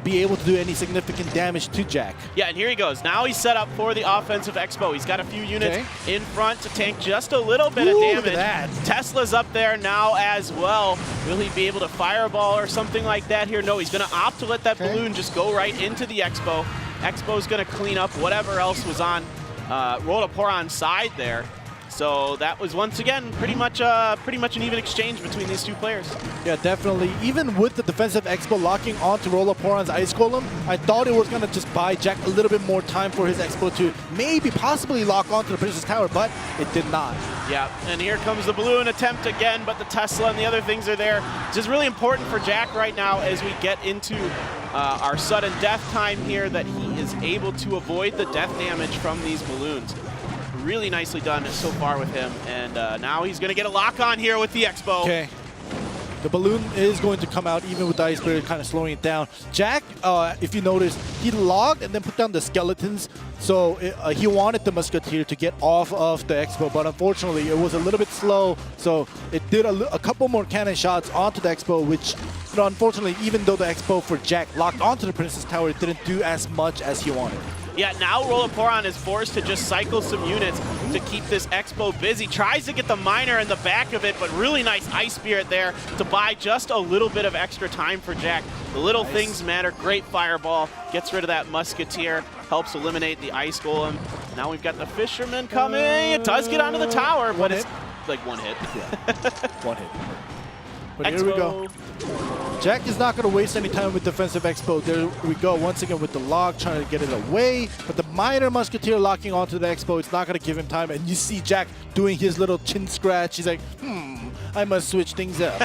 be able to do any significant damage to Jack. Yeah, and here he goes. Now he's set up for the offensive Expo. He's got a few units in front to tank just a little bit of damage. Look at that. Tesla's up there now as well. Will he be able to fireball or something like that here? No, he's going to opt to let that balloon just go right into the Expo. Expo's going to clean up whatever else was on Rollaporan's side there. So that was, once again, pretty much an even exchange between these two players. Yeah, definitely. Even with the defensive Expo locking onto Rollaporan's Ice Golem, I thought it was going to just buy Jack a little bit more time for his Expo to maybe possibly lock onto the Princess Tower, but it did not. Yeah, and here comes the balloon attempt again, but the Tesla and the other things are there. Which is really important for Jack right now as we get into our sudden death time here, that he is able to avoid the death damage from these balloons. Really nicely done so far with him, and now he's going to get a lock on here with the Expo. Okay. The balloon is going to come out even with the Ice Spirit kind of slowing it down. Jack, if you notice, he logged and then put down the skeletons. So he wanted the Musketeer to get off of the Expo, but unfortunately it was a little bit slow. So it did a couple more cannon shots onto the Expo, which unfortunately, even though the Expo for Jack locked onto the Princess Tower, it didn't do as much as he wanted. Yeah, now Rollaporon is forced to just cycle some units to keep this Expo busy. Tries to get the Miner in the back of it, but really nice Ice Spirit there to buy just a little bit of extra time for Jack. The little things matter. Great Fireball. Gets rid of that Musketeer. Helps eliminate the Ice Golem. Now we've got the Fisherman coming. It does get onto the tower, but it's like one hit. Yeah, one hit. But Expo. Here we go. Jack is not going to waste any time with defensive Expo. There we go once again with the log trying to get it away. But the Miner Musketeer locking onto the Expo, it's not going to give him time. And you see Jack doing his little chin scratch. He's like, I must switch things up.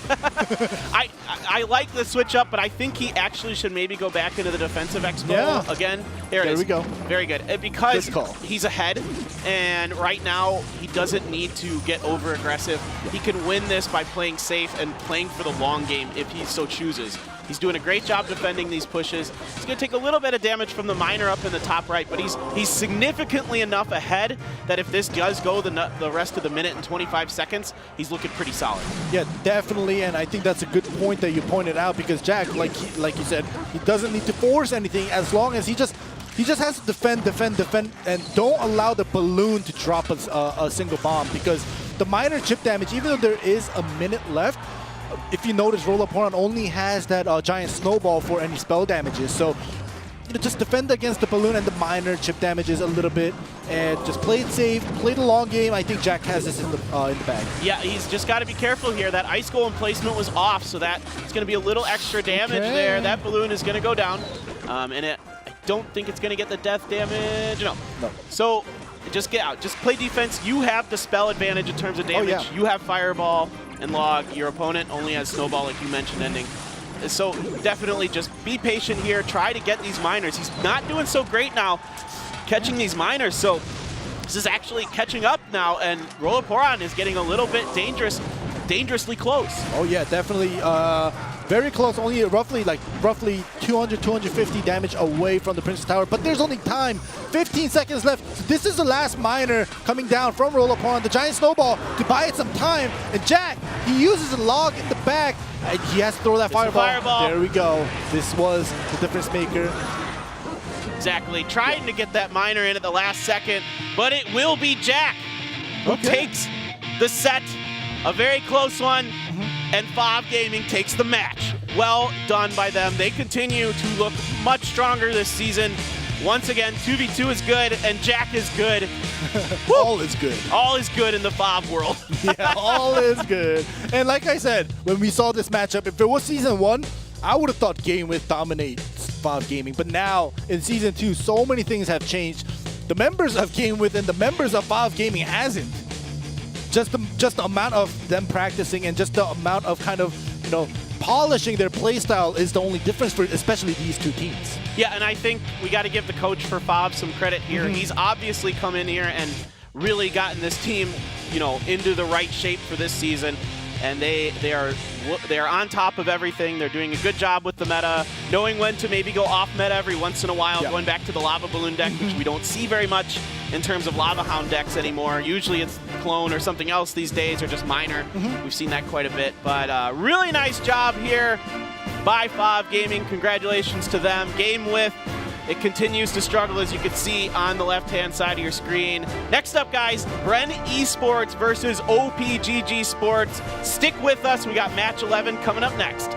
I like the switch up, but I think he actually should maybe go back into the defensive Expo again. There it is. There we go. Very good. Because he's ahead, and right now he doesn't need to get over aggressive. He can win this by playing safe and playing for the long game if he so chooses. He's doing a great job defending these pushes. He's going to take a little bit of damage from the Miner up in the top right, but he's significantly enough ahead that if this does go the rest of the minute and 25 seconds, he's looking pretty solid. Yeah, definitely, and I think that's a good point that you pointed out because Jack, like you said, he doesn't need to force anything as long as he just has to defend, and don't allow the balloon to drop a single bomb because the Miner chip damage, even though there is a minute left, if you notice, Rollaporon only has that giant snowball for any spell damages. So, just defend against the balloon and the Miner chip damages a little bit, and just play it safe, play the long game. I think Jack has this in the bag. Yeah, he's just got to be careful here. That Ice Golem placement was off, so that's going to be a little extra damage there. That balloon is going to go down, and I don't think it's going to get the death damage. No. So just get out. Just play defense. You have the spell advantage in terms of damage. You have Fireball and Log. Your opponent only has Snowball, like you mentioned, ending. So definitely just be patient here. Try to get these Miners. He's not doing so great now catching these Miners. So this is actually catching up now, and Rollaporon is getting a little bit dangerously close. Oh yeah, definitely. Very close, only roughly 200, 250 damage away from the Princess Tower, but there's only time. 15 seconds left. So this is the last Miner coming down from Rollaporon, the giant snowball, to buy it some time. And Jack, he uses a log in the back. He has to throw that fireball. There we go. This was the difference maker. Exactly. Trying to get that Miner in at the last second, but it will be Jack who takes the set. A very close one. And FOV Gaming takes the match. Well done by them. They continue to look much stronger this season. Once again, 2v2 is good, and Jack is good. All is good. All is good in the FOV world. Yeah, all is good. And like I said, when we saw this matchup, if it was Season 1, I would have thought GameWith dominates FOV Gaming. But now, in Season 2, so many things have changed. The members of GameWith and the members of FOV Gaming hasn't. Just the amount of them practicing and just the amount of kind of, polishing their playstyle is the only difference for especially these two teams. Yeah, and I think we got to give the coach for FOV some credit here. He's obviously come in here and really gotten this team, into the right shape for this season. And they are on top of everything. They're doing a good job with the meta, knowing when to maybe go off meta every once in a while, going back to the Lava Balloon deck, which we don't see very much in terms of Lava Hound decks anymore. Usually it's Clone or something else these days, or just Miner. We've seen that quite a bit. But really nice job here by FOV Gaming. Congratulations to them. GameWith, it continues to struggle, as you can see on the left-hand side of your screen. Next up, guys, Bren Esports versus OPGG Sports. Stick with us. We got match 11 coming up next.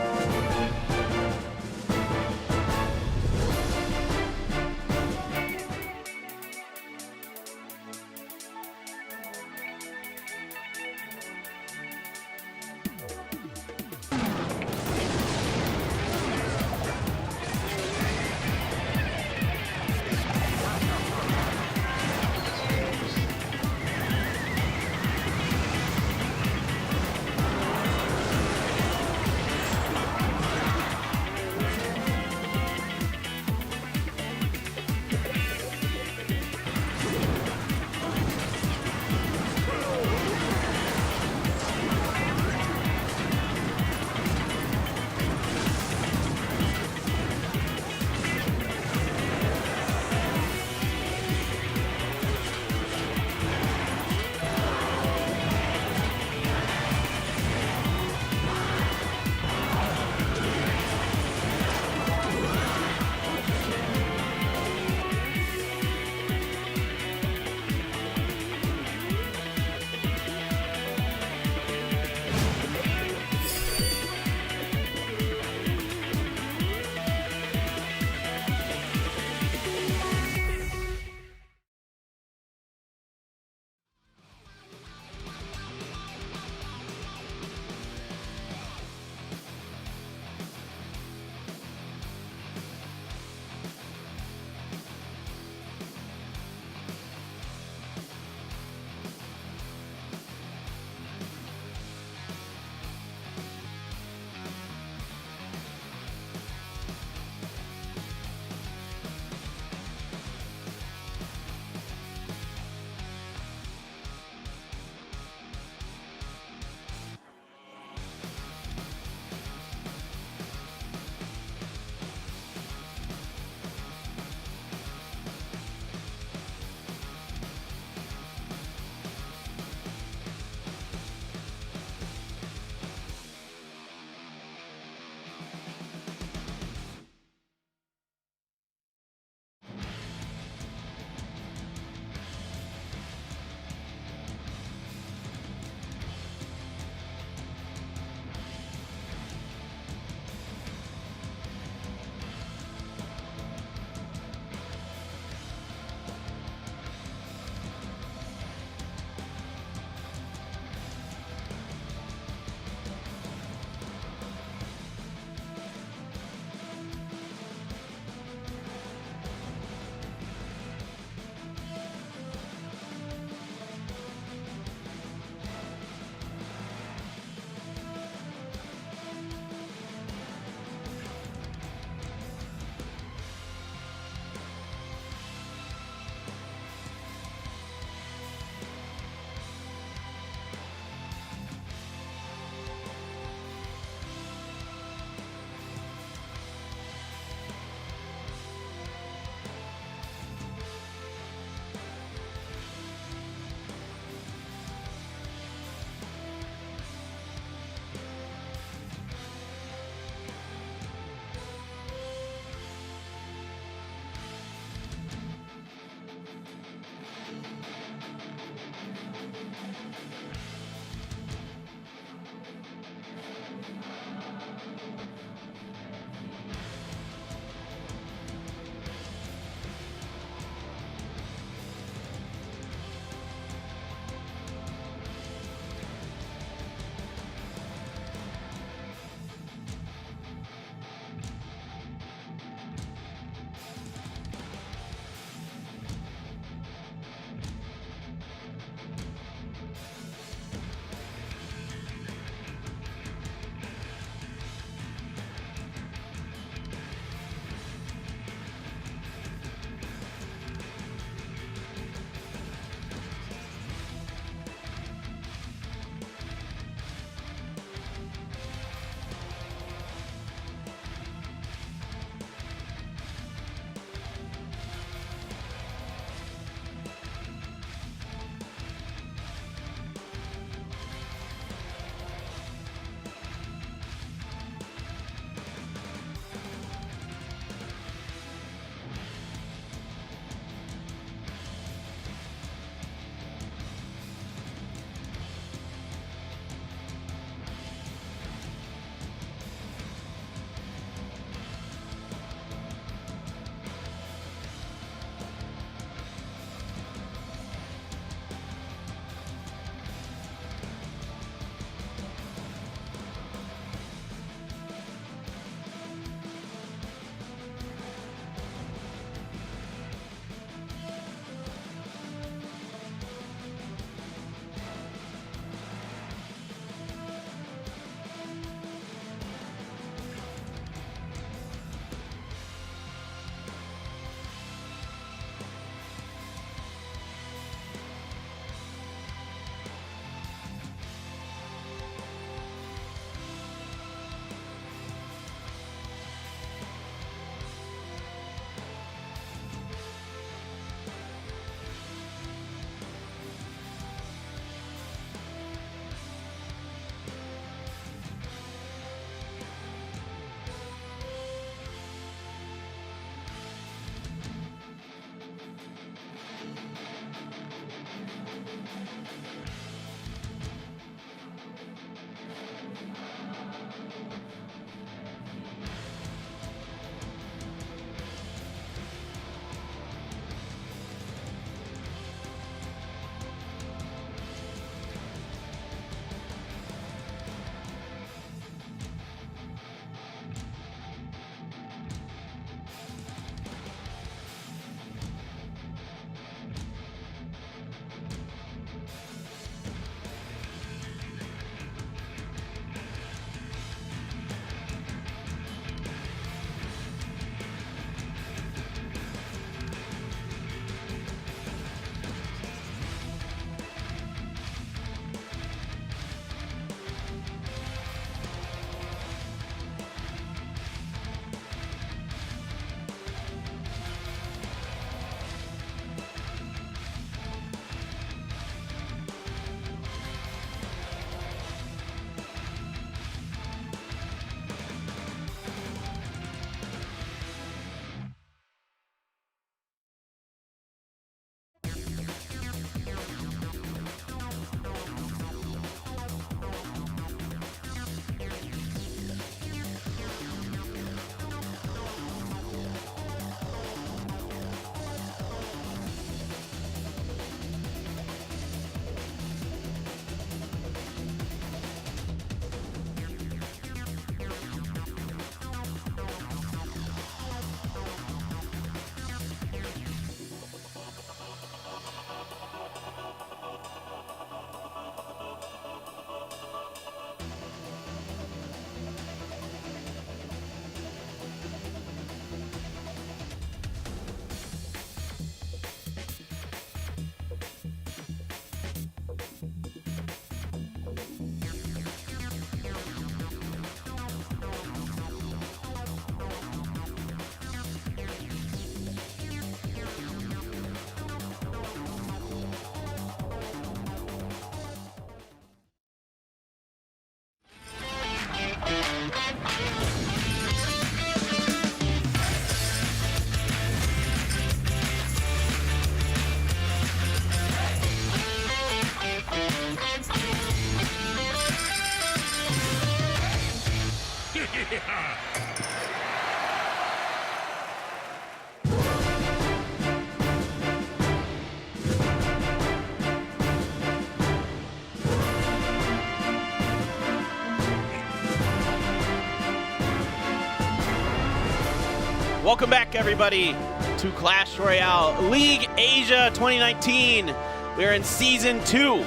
Welcome back, everybody, to Clash Royale League Asia 2019. We're in Season 2.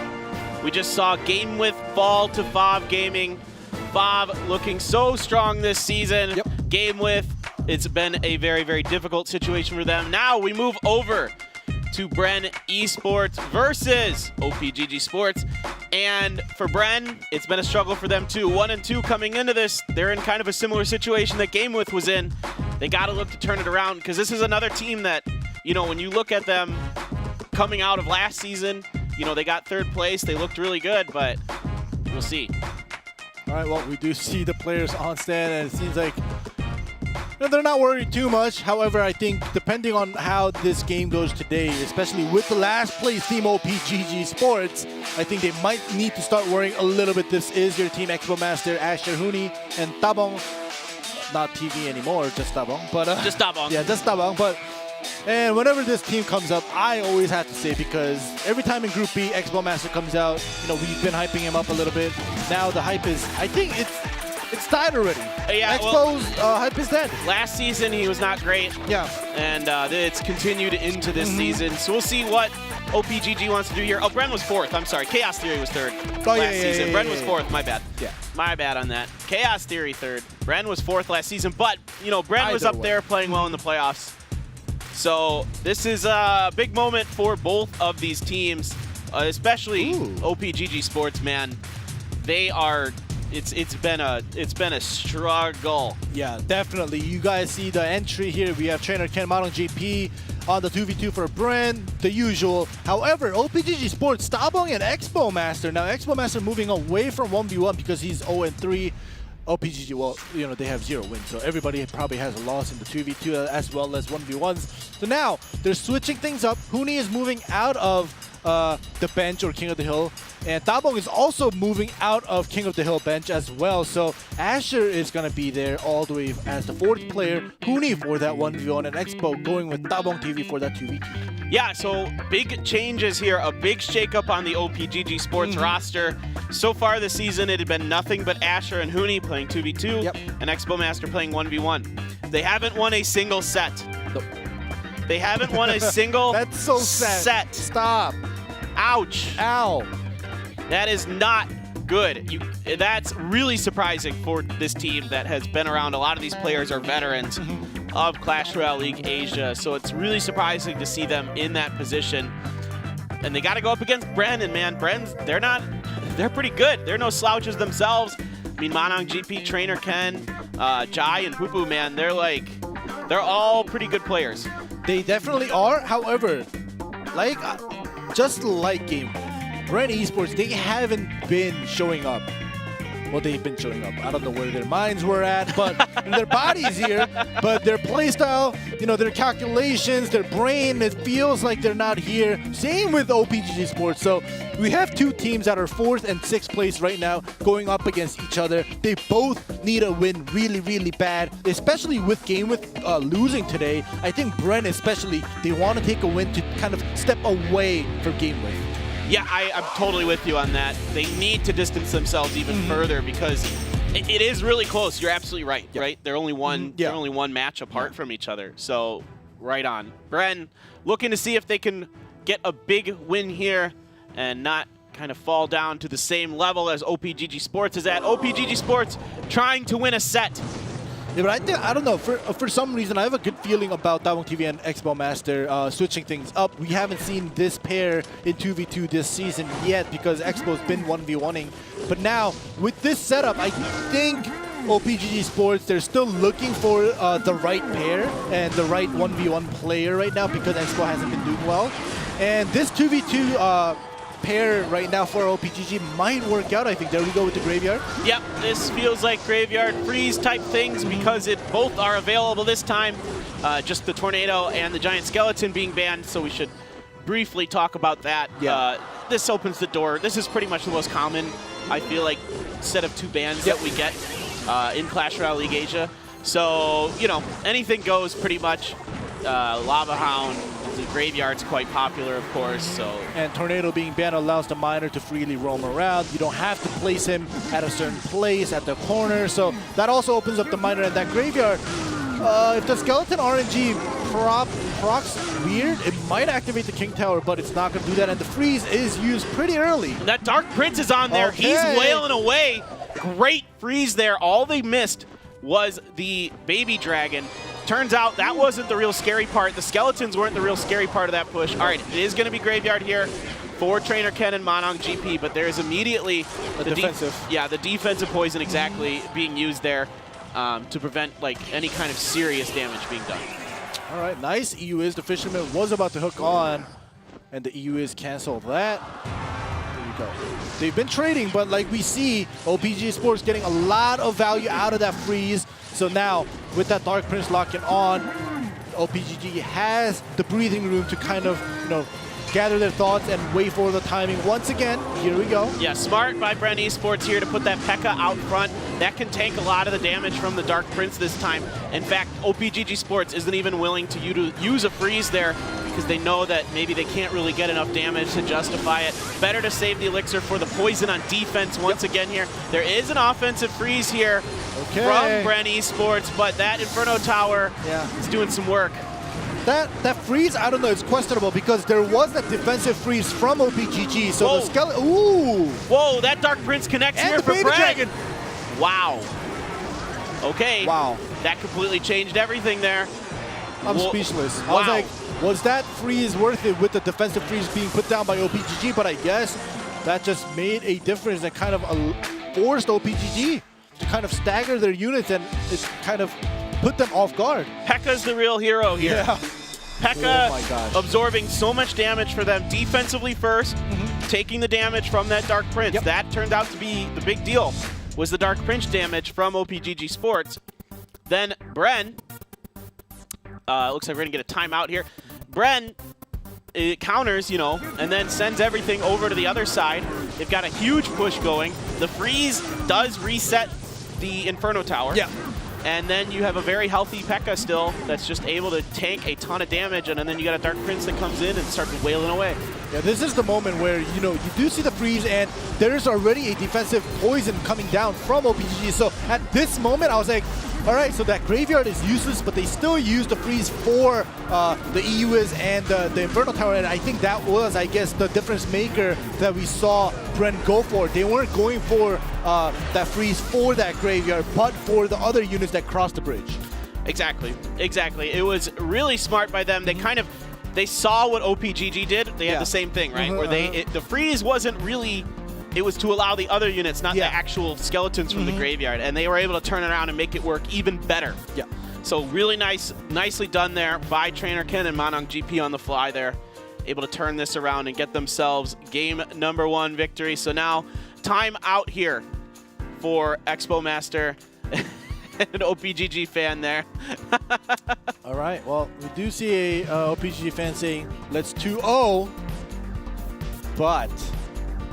We just saw Game With fall to FOV Gaming. FOV looking so strong this season. Yep. Game With, it's been a very, very difficult situation for them. Now we move over to Bren Esports versus OPGG Sports. And for Bren, it's been a struggle for them too. 1 and 2 coming into this. They're in kind of a similar situation that Game With was in. They got to look to turn it around because this is another team that, you know, when you look at them coming out of last season, you know, they got 3rd place. They looked really good, but we'll see. All right, well, we do see the players on stand, and it seems like they're not worried too much. However, I think depending on how this game goes today, especially with the last place team OPGG Sports, I think they might need to start worrying a little bit. This is your team Expo Master, Asher, Huni, and Tabong. Not TV anymore, just Tabong. But just Tabong. Yeah, just Tabong. But and whenever this team comes up, I always have to say, because every time in Group B, Expo Master comes out, you know, we've been hyping him up a little bit. Now the hype is, I think it's died already. Yeah, Expo's hype is dead. Last season, he was not great. Yeah. And it's continued into this season. So we'll see what OPGG wants to do here. Oh, Bren was 4th. I'm sorry. Chaos Theory was 3rd last season. Bren was 4th. My bad. Yeah. My bad on that. Chaos Theory 3rd. Bren was 4th last season. But, you know, Bren was up there playing well in the playoffs. So this is a big moment for both of these teams, especially OPGG Sports, man. They are... It's been a struggle. Yeah, definitely. You guys see the entry here. We have trainer Ken Marong JP on the 2v2 for Bren, the usual. However, OPGG Sports, Tabong and Expo Master. Now, Expo Master moving away from 1v1 because he's 0-3. OPGG, well, you know, they have 0 wins, so everybody probably has a loss in the 2v2 as well as 1v1s. So now, they're switching things up. Huni is moving out of the bench or King of the Hill, and Tabong is also moving out of King of the Hill bench as well. So Asher is going to be there all the way as the 4th player, Huni for that 1v1, and Expo going with Tabong TV for that 2v2. Yeah, so big changes here, a big shakeup on the OPGG Sports roster. So far this season, it had been nothing but Asher and Huni playing 2v2, and Expo Master playing 1v1. They haven't won a single set. Nope. They haven't won a single That's so sad. set. Stop. Ouch. Ow. That is not good. That's really surprising for this team that has been around. A lot of these players are veterans of Clash Royale League Asia, so it's really surprising to see them in that position. And they got to go up against Bren, and man, Bren's, they're pretty good. They're no slouches themselves. I mean, Manong GP, Trainer Ken, Jai, and Pupu, man, they're all pretty good players. They definitely are. However, like just like Game, Bren Esports, they haven't been showing up. Well, they've been showing up. I don't know where their minds were at, but their bodies here, but their playstyle, you know, their calculations, their brain, it feels like they're not here. Same with OPGG Sports. So we have 2 teams that are 4th and 6th place right now going up against each other. They both need a win really, really bad, especially with Game With losing today. I think Bren especially, they want to take a win to kind of step away from Game With. Yeah, I'm totally with you on that. They need to distance themselves even further because it is really close. You're absolutely right, right? They're only one match apart from each other. So, right on. Bren looking to see if they can get a big win here and not kind of fall down to the same level as OPGG Sports is at. OPGG Sports trying to win a set. Yeah, but I don't know. For some reason, I have a good feeling about Tabong TV and Expo Master switching things up. We haven't seen this pair in 2v2 this season yet because Expo's been 1v1ing. But now, with this setup, I think OPGG Sports, they're still looking for the right pair and the right 1v1 player right now because Expo hasn't been doing well. And this 2v2 pair right now for OPGG might work out. I think there we go with the Graveyard. Yep, this feels like Graveyard Freeze type things because it both are available this time. Just the Tornado and the Giant Skeleton being banned, so we should briefly talk about that. Yeah. This opens the door. This is pretty much the most common, I feel like, set of 2 bans that we get in Clash Royale League Asia. So, you know, anything goes pretty much. Lava Hound, the Graveyard's quite popular, of course. So. And Tornado being banned allows the Miner to freely roam around. You don't have to place him at a certain place at the corner. So that also opens up the Miner, and that Graveyard, If the skeleton RNG procs weird, it might activate the King Tower, but it's not going to do that. And the freeze is used pretty early. And that Dark Prince is on there. Okay. He's wailing away. Great freeze there. All they missed was the baby dragon. Turns out that wasn't the real scary part. The skeletons weren't the real scary part of that push. All right, it is going to be Graveyard here for Trainer Ken and Monong GP, but there is immediately the defensive. The defensive poison exactly being used there to prevent like any kind of serious damage being done. All right, nice. EU is the fisherman was about to hook on, and the EU is canceled that. There you go. They've been trading, but like we see, OPG Sports getting a lot of value out of that freeze. So now, with that Dark Prince locking on, OPGG has the breathing room to kind of, gather their thoughts and wait for the timing. Once again, here we go. Yeah, smart by Bren Esports here to put that P.E.K.K.A out front. That can tank a lot of the damage from the Dark Prince this time. In fact, OPGG Sports isn't even willing to use a freeze there because they know that maybe they can't really get enough damage to justify it. Better to save the elixir for the poison on defense once again here. There is an offensive freeze here from Bren Esports, but that Inferno Tower is doing some work. That freeze, I don't know, it's questionable because there was that defensive freeze from OPGG. So the skeleton, ooh! Whoa, that Dark Prince connects and here the for baby Bren. dragon. Wow. Okay. Wow. That completely changed everything there. I'm speechless. I was like, was that freeze worth it with the defensive freeze being put down by OPGG? But I guess that just made a difference and kind of forced OPGG to kind of stagger their units, and it kind of put them off guard. P.E.K.K.A's the real hero here. Yeah. P.E.K.K.A absorbing so much damage for them defensively first, taking the damage from that Dark Prince. Yep. That turned out to be the big deal, was the Dark Prince damage from OPGG Sports. Then Bren, looks like we're going to get a timeout here. Bren counters, and then sends everything over to the other side. They've got a huge push going. The freeze does reset the Inferno Tower. Yeah. And then you have a very healthy P.E.K.K.A still that's just able to tank a ton of damage, and then you got a Dark Prince that comes in and starts wailing away. Yeah, this is the moment where, you do see the freeze, and there's already a defensive poison coming down from OPGG. So at this moment, I was like, all right, so that Graveyard is useless, but they still use the freeze for the EUs and the Inferno Tower, and I think that was, I guess, the difference maker that we saw Bren go for. They weren't going for that freeze for that Graveyard, but for the other units that crossed the bridge. Exactly. It was really smart by them. They saw what OPGG did. They had the same thing, right? Where the freeze wasn't really... It was to allow the other units, not the actual skeletons from the graveyard, and they were able to turn it around and make it work even better. Yeah. So really nicely done there by Trainer Ken and Monong GP on the fly there, able to turn this around and get themselves game number 1 victory. So now time out here for Expo Master and an OPGG fan there. All right. Well, we do see a OPGG fan saying, "Let's 2-0," but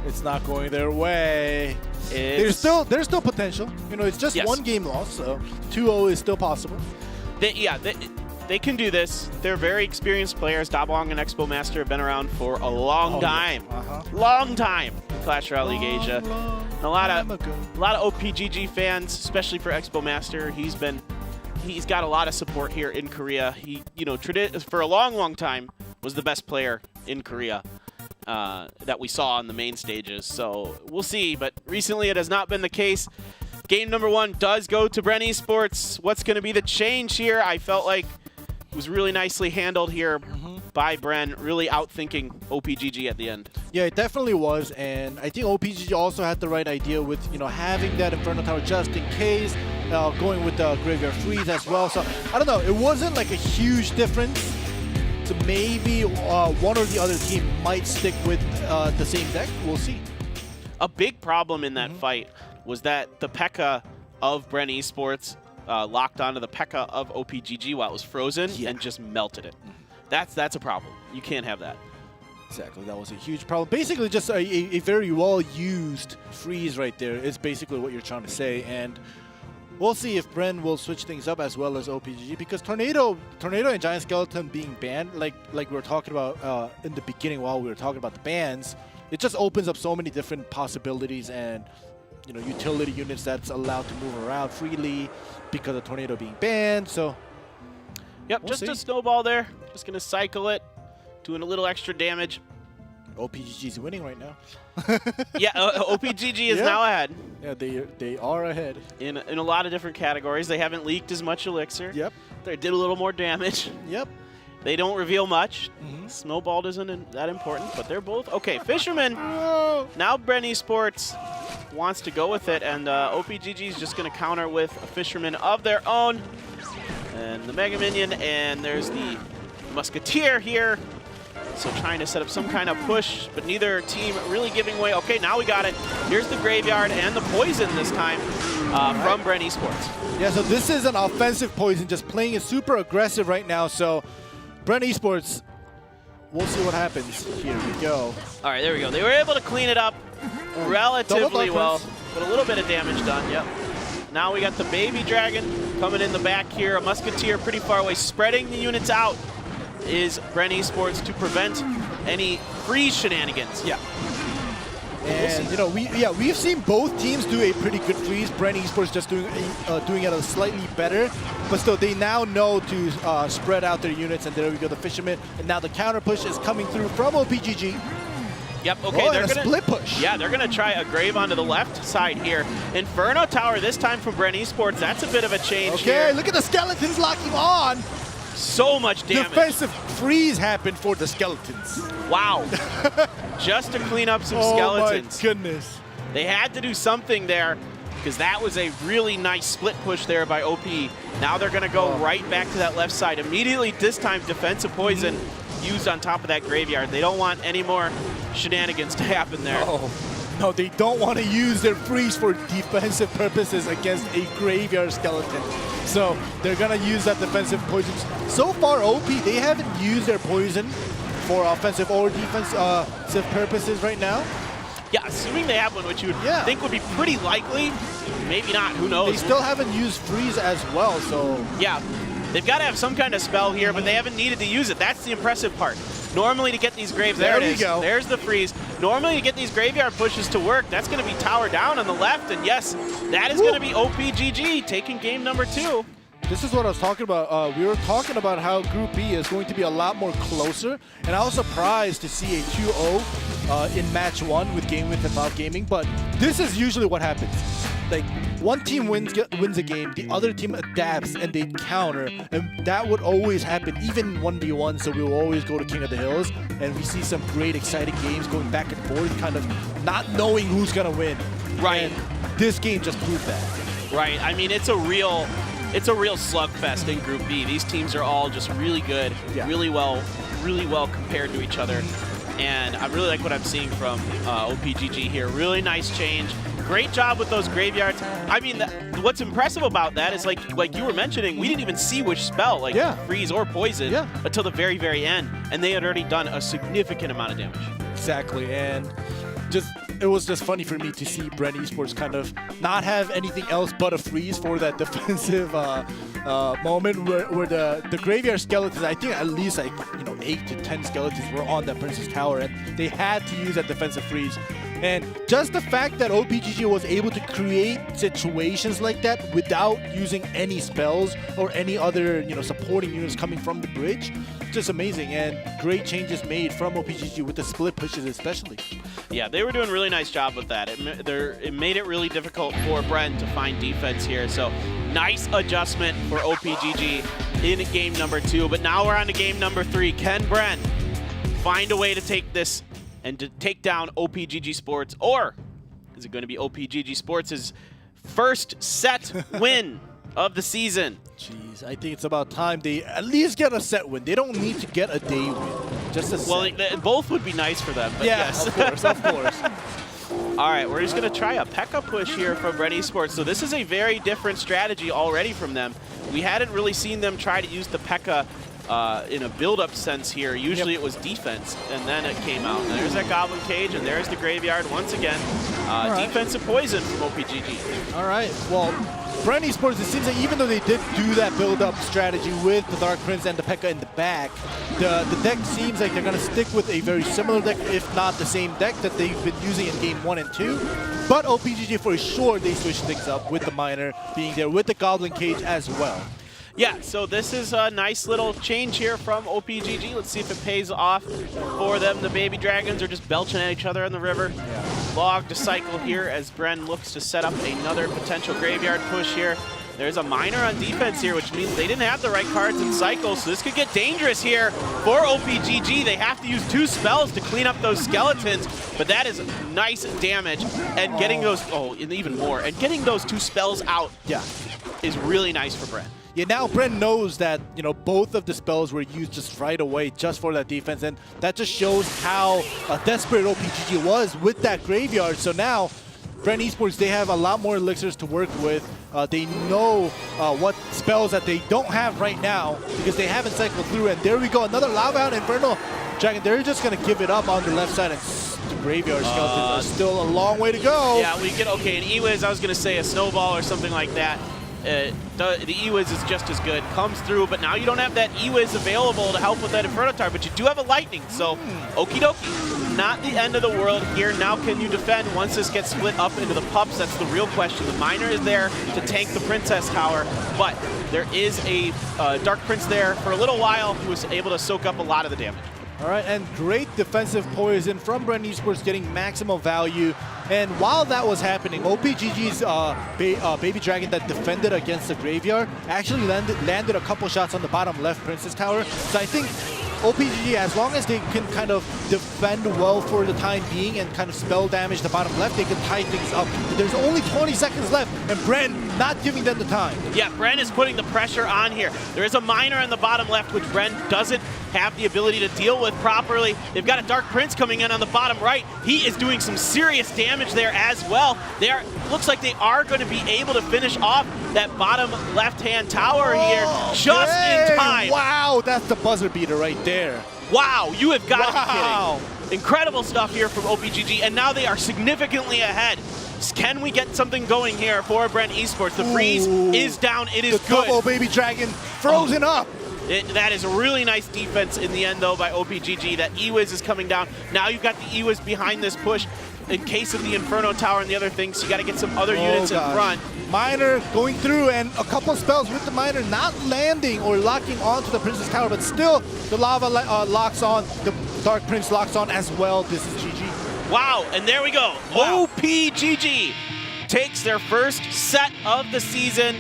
it's not going their way. There's still potential. It's just one game loss, so 2-0 is still possible. They can do this. They're very experienced players. Dablong and Expo Master have been around for a long time. Long time in Clash Royale League Asia. And a lot of OPGG fans, especially for Expo Master. He's got a lot of support here in Korea. He, for a long time was the best player in Korea. That we saw on the main stages. So we'll see, but recently it has not been the case. Game number 1 does go to Bren Esports. What's going to be the change here? I felt like it was really nicely handled here by Bren, really outthinking OPGG at the end. Yeah, it definitely was, and I think OPGG also had the right idea with, having that Inferno Tower just in case, going with the Graveyard Freeze as well. So, I don't know, it wasn't like a huge difference. So maybe one or the other team might stick with the same deck. We'll see. A big problem in that fight was that the P.E.K.K.A of Bren Esports locked onto the P.E.K.K.A of OPGG while it was frozen and just melted it. That's a problem. You can't have that. Exactly. That was a huge problem. Basically, just a very well-used freeze right there is basically what you're trying to say. And we'll see if Bren will switch things up as well as OPGG, because Tornado and Giant Skeleton being banned, like we were talking about in the beginning while we were talking about the bans, it just opens up so many different possibilities and utility units that's allowed to move around freely because of Tornado being banned. So Yep, We'll just see. a snowball there. Just going to cycle it, doing a little extra damage. OPGG is winning right now. Yeah, OPGG is Yeah. now ahead Yeah, they are ahead. in a lot of different categories. They haven't leaked as much elixir. Yep. They did a little more damage. Yep. They don't reveal much. Mhm. Snowball isn't that important, but they're both. Okay, Fisherman. Oh. Now Bren Esports wants to go with it, and OPGG is just going to counter with a Fisherman of their own. And the Mega Minion, and there's the Musketeer here. So trying to set up some kind of push, but neither team really giving way. Okay, now we got it. Here's the Graveyard and the Poison this time from Bren Esports. Yeah, so this is an offensive Poison, just playing it super aggressive right now. So Bren Esports, we'll see what happens. Here we go. All right, there we go. They were able to clean it up relatively Double well, buffers. but a little bit of damage done, yep. Now we got the Baby Dragon coming in the back here. A Musketeer pretty far away, spreading the units out is Bren Esports to prevent any freeze shenanigans. Yeah. And you know, we've seen both teams do a pretty good freeze. Bren Esports just doing it a slightly better, but still they now know to spread out their units. And there we go, the Fisherman, and now the counter push is coming through from OPGG. Yep, okay, Oh, they're and a gonna split push. Yeah, they're gonna try a Grave onto the left side here. Inferno Tower this time from Bren Esports. That's a bit of a change Okay, here. look at the skeletons locking on. So much damage. Defensive freeze happened for the skeletons. Wow. Just to clean up some Oh skeletons. my goodness. They had to do something there because that was a really nice split push there by OP. Now they're going to go right back to that left side. Immediately this time, defensive poison used on top of that Graveyard. They don't want any more shenanigans to happen there. Oh. No, they don't want to use their freeze for defensive purposes against a Graveyard skeleton. So they're going to use that defensive poison. So far, OP, they haven't used their poison for offensive or defensive purposes right now. Yeah, assuming they have one, which you would Yeah. think would be pretty likely. Maybe not, who They knows? still haven't used freeze as well, so... Yeah, they've got to have some kind of spell here, but they haven't needed to use it. That's the impressive part. Normally to get these graves, there it There we is. go. There's the freeze. Normally to get these Graveyard pushes to work, that's going to be tower down on the left, and yes, that is going to be OPGG taking game number 2. This is what I was talking about. We were talking about how Group B is going to be a lot more closer, and I was surprised to see a 2-0 in match 1 with Game With Without Gaming, but this is usually what happens. Like, one team wins a game, the other team adapts and they counter, and that would always happen, even 1v1, so we will always go to King of the Hills, and we see some great, exciting games going back and forth, kind of not knowing who's going to win. Right. And this game just proved that. Right, I mean, it's a real slugfest in Group B. These teams are all just really good, Yeah. really well compared to each other. And I really like what I'm seeing from OPGG here. Really nice change. Great job with those Graveyards. I mean, what's impressive about that is like you were mentioning, we didn't even see which spell, like Yeah. freeze or poison, Yeah. until the very, very end. And they had already done a significant amount of damage. Exactly, and it was just funny for me to see Bren Esports kind of not have anything else but a freeze for that defensive moment where the Graveyard skeletons, I think at least 8 to 10 skeletons were on that Princess Tower, and they had to use that defensive freeze. And just the fact that OPGG was able to create situations like that without using any spells or any other supporting units coming from the bridge, just amazing, and great changes made from OPGG with the split pushes especially. Yeah, they were doing a really nice job with that. It made it really difficult for Bren to find defense here. So nice adjustment for OPGG in game number 2. But now we're on to game number 3. Can Bren find a way to take this and to take down OPGG Sports? Or is it going to be OPGG Sports' first set win of the season? Jeez, I think it's about time they at least get a set win. They don't need to get a day win. Just a set. Well, both would be nice for them, but yeah, yes. of course, of course. All right, we're just going to try a P.E.K.K.A push here from Bren Esports. So this is a very different strategy already from them. We hadn't really seen them try to use the P.E.K.K.A in a build-up sense here. Usually it was defense, and then it came out. And there's that Goblin Cage, and there's the Graveyard once again. right. Defensive poison from OPGG. All right, well, Bren Esports, it seems like even though they did do that build-up strategy with the Dark Prince and the P.E.K.K.A in the back, the deck seems like they're going to stick with a very similar deck, if not the same deck that they've been using in Game 1 and 2. But OPGG, for sure, they switched things up with the Miner being there, with the Goblin Cage as well. Yeah, so this is a nice little change here from OPGG. Let's see if it pays off for them. The baby dragons are just belching at each other in the river. Log to cycle here as Bren looks to set up another potential graveyard push here. There's a miner on defense here, which means they didn't have the right cards in cycle, so this could get dangerous here for OPGG. They have to use 2 spells to clean up those skeletons, but that is nice damage. And getting those, and even more, and getting those 2 spells out is really nice for Bren. Yeah, now Bren knows that, both of the spells were used just right away just for that defense, and that just shows how desperate OPGG was with that graveyard. So now, Bren Esports, they have a lot more elixirs to work with. They know what spells that they don't have right now because they haven't cycled through. And there we go, another Lava Hound Inferno Dragon. They're just going to give it up on the left side, and the graveyard skeletons are still a long way to go. Yeah, we get, an E-Wiz, I was going to say a snowball or something like that. The E-Wiz is just as good. Comes through, but now you don't have that E-Wiz available to help with that Inferno Tar, but you do have a Lightning, so okie dokie. Not the end of the world here. Now can you defend once this gets split up into the pups? That's the real question. The Miner is there to tank the Princess Tower, but there is a Dark Prince there for a little while who was able to soak up a lot of the damage. All right, and great defensive poison from Bren Esports, getting maximum value. And while that was happening, OPGG's Baby Dragon that defended against the graveyard actually landed a couple shots on the bottom left Princess Tower. So I think OPGG, as long as they can kind of defend well for the time being and kind of spell damage the bottom left, they can tie things up. But there's only 20 seconds left, and Bren not giving them the time. Yeah, Bren is putting the pressure on here. There is a Miner on the bottom left, which Bren doesn't have the ability to deal with properly. They've got a Dark Prince coming in on the bottom right. He is doing some serious damage there as well. Looks like they are going to be able to finish off that bottom left-hand tower here just in time. Wow, that's the buzzer beater right there. Wow, you have got to be kidding. Incredible stuff here from OPGG, and now they are significantly ahead. Can we get something going here for Bren Esports? The freeze is down. It is good. The double Baby Dragon frozen up. That is a really nice defense in the end, though, by OPGG. That E-Wiz is coming down. Now you've got the E-Wiz behind this push in case of the Inferno Tower and the other things. So you got to get some other units in front. Miner going through, and a couple spells with the Miner not landing or locking onto the Princess Tower, but still the Lava locks on, the Dark Prince locks on as well. This is GG. Wow, and there we go. Wow. OPGG takes their first set of the season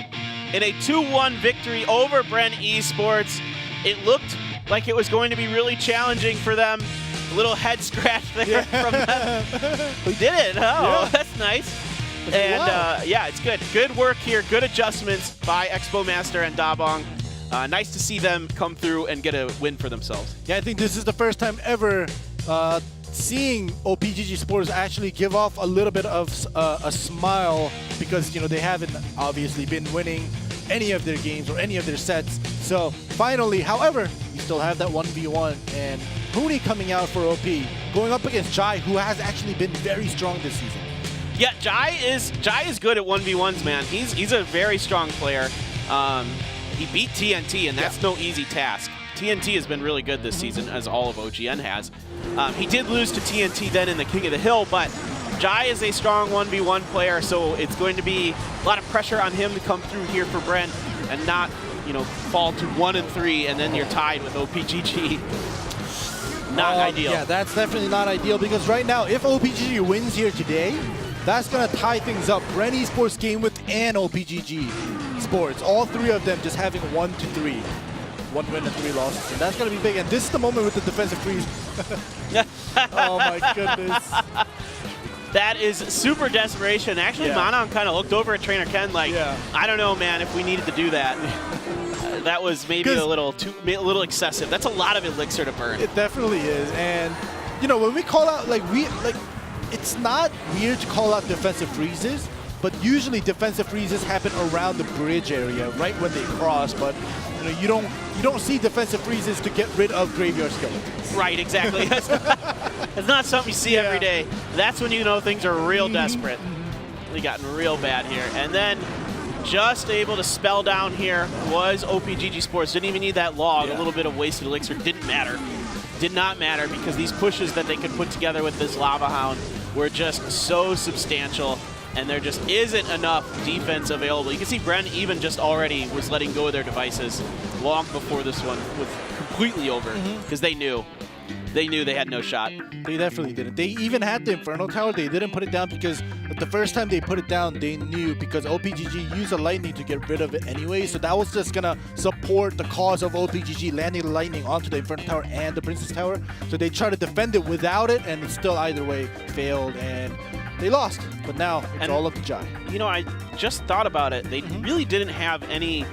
in a 2-1 victory over Bren Esports. It looked like it was going to be really challenging for them. A little head scratch there from them. We did it. Oh, that's nice. And yeah, it's good. Good work here. Good adjustments by Expo Master and Dabong. Nice to see them come through and get a win for themselves. Yeah, I think this is the first time ever seeing OPGG Sports actually give off a little bit of a smile, because they haven't obviously been winning any of their games or any of their sets. So finally, however, you still have that 1v1, and Pooney coming out for OP, going up against Jai, who has actually been very strong this season. Yeah, Jai is good at 1v1s, man. He's a very strong player. He beat TNT, and that's no easy task. TNT has been really good this season, as all of OGN has. He did lose to TNT then in the King of the Hill, but Jai is a strong 1v1 player, so it's going to be a lot of pressure on him to come through here for Bren and not, fall to 1-3 and then you're tied with OPGG. Not ideal. Yeah, that's definitely not ideal, because right now, if OPGG wins here today, that's going to tie things up. Bren Esports Game With and OPGG Sports, all three of them just having 1-3. 1 win and 3 losses, and that's going to be big. And this is the moment with the defensive freeze. Oh my goodness. That is super desperation. Actually, Manon kind of looked over at Trainer Ken like, I don't know, man, if we needed to do that. That was maybe a little excessive. That's a lot of elixir to burn. It definitely is. And when we call out, it's not weird to call out defensive freezes, but usually defensive freezes happen around the bridge area, right when they cross. But you don't see defensive freezes to get rid of graveyard skeletons. Right, exactly. It's not something you see every day. That's when you know things are real desperate. They gotten real bad here. And then just able to spell down here was OPGG Sports. Didn't even need that log. A little bit of wasted elixir. Didn't matter. Did not matter, because these pushes that they could put together with this Lava Hound were just so substantial. and there just isn't enough defense available. You can see Bren even just already was letting go of their devices long before this one was completely over, because they knew they had no shot. They definitely didn't. They even had the Inferno Tower. They didn't put it down because the first time they put it down, they knew because OPGG used a lightning to get rid of it anyway. So that was just going to support the cause of OPGG landing the lightning onto the Inferno Tower and the Princess Tower. So they tried to defend it without it, and it still either way failed, and they lost. But now it's all up to Jai. You know, I just thought about it. They really didn't have any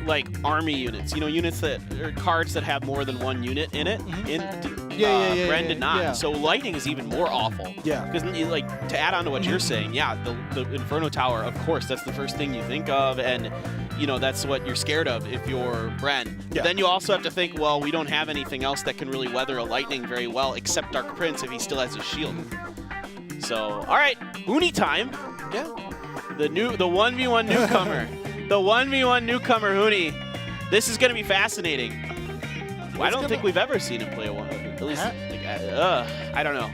like army units, you know, units that or cards that have more than one unit in it. Bren did not. Yeah. So lightning is even more awful. Yeah. Because like to add on to what you're saying, yeah, the Inferno Tower, of course, that's the first thing you think of, and you know that's what you're scared of if you're Bren. Yeah. Then you also have to think, well, we don't have anything else that can really weather a lightning very well except Dark Prince if he still has his shield. So, all right, Uni time. Yeah. The 1v1 newcomer. The 1v1 newcomer, Huni. This is going to be fascinating. I don't think we've ever seen him play a 1v1. At least, I don't know.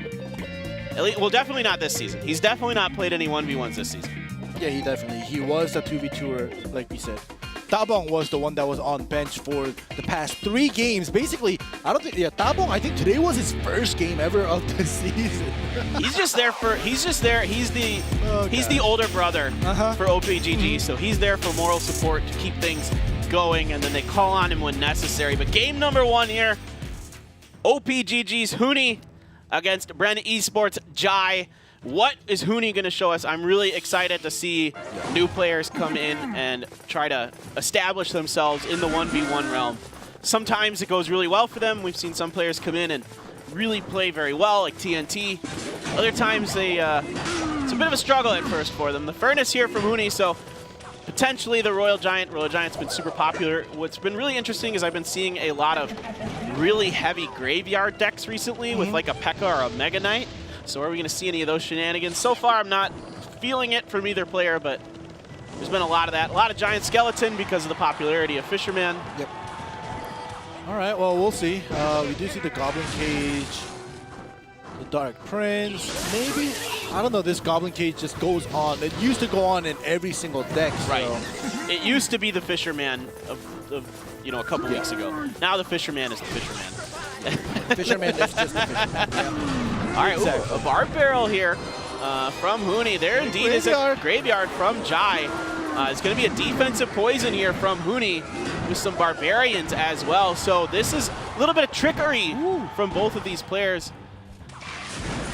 At least, well, definitely not this season. He's definitely not played any 1v1s this season. Yeah, he was the 2v2er, like we said. Dabong was the one that was on bench for the past 3 games. Basically, Dabong, I think today was his first game ever of the season. He's just there. He's the older brother for OPGG, so he's there for moral support to keep things going, and then they call on him when necessary. But game number 1 here, OPGG's Huni against Bren Esports' Jai. What is Huni going to show us? I'm really excited to see new players come in and try to establish themselves in the 1v1 realm. Sometimes it goes really well for them. We've seen some players come in and really play very well, like TNT. Other times it's a bit of a struggle at first for them. The Furnace here from Huni, so potentially the Royal Giant. Royal Giant's been super popular. What's been really interesting is I've been seeing a lot of really heavy graveyard decks recently with like a P.E.K.K.A. or a Mega Knight. So are we going to see any of those shenanigans? So far, I'm not feeling it from either player, but there's been a lot of that. A lot of Giant Skeleton because of the popularity of Fisherman. Yep. All right, well, we'll see. We do see the Goblin Cage, the Dark Prince. Maybe, I don't know, this Goblin Cage just goes on. It used to go on in every single deck. So. Right. It used to be the Fisherman of a couple weeks ago. Now the Fisherman is the Fisherman. Fisherman is just the Fisherman. Yeah. All right, a Barb Barrel here from Huni. There indeed is a Graveyard from Jai. It's going to be a defensive poison here from Huni with some Barbarians as well. So this is a little bit of trickery from both of these players.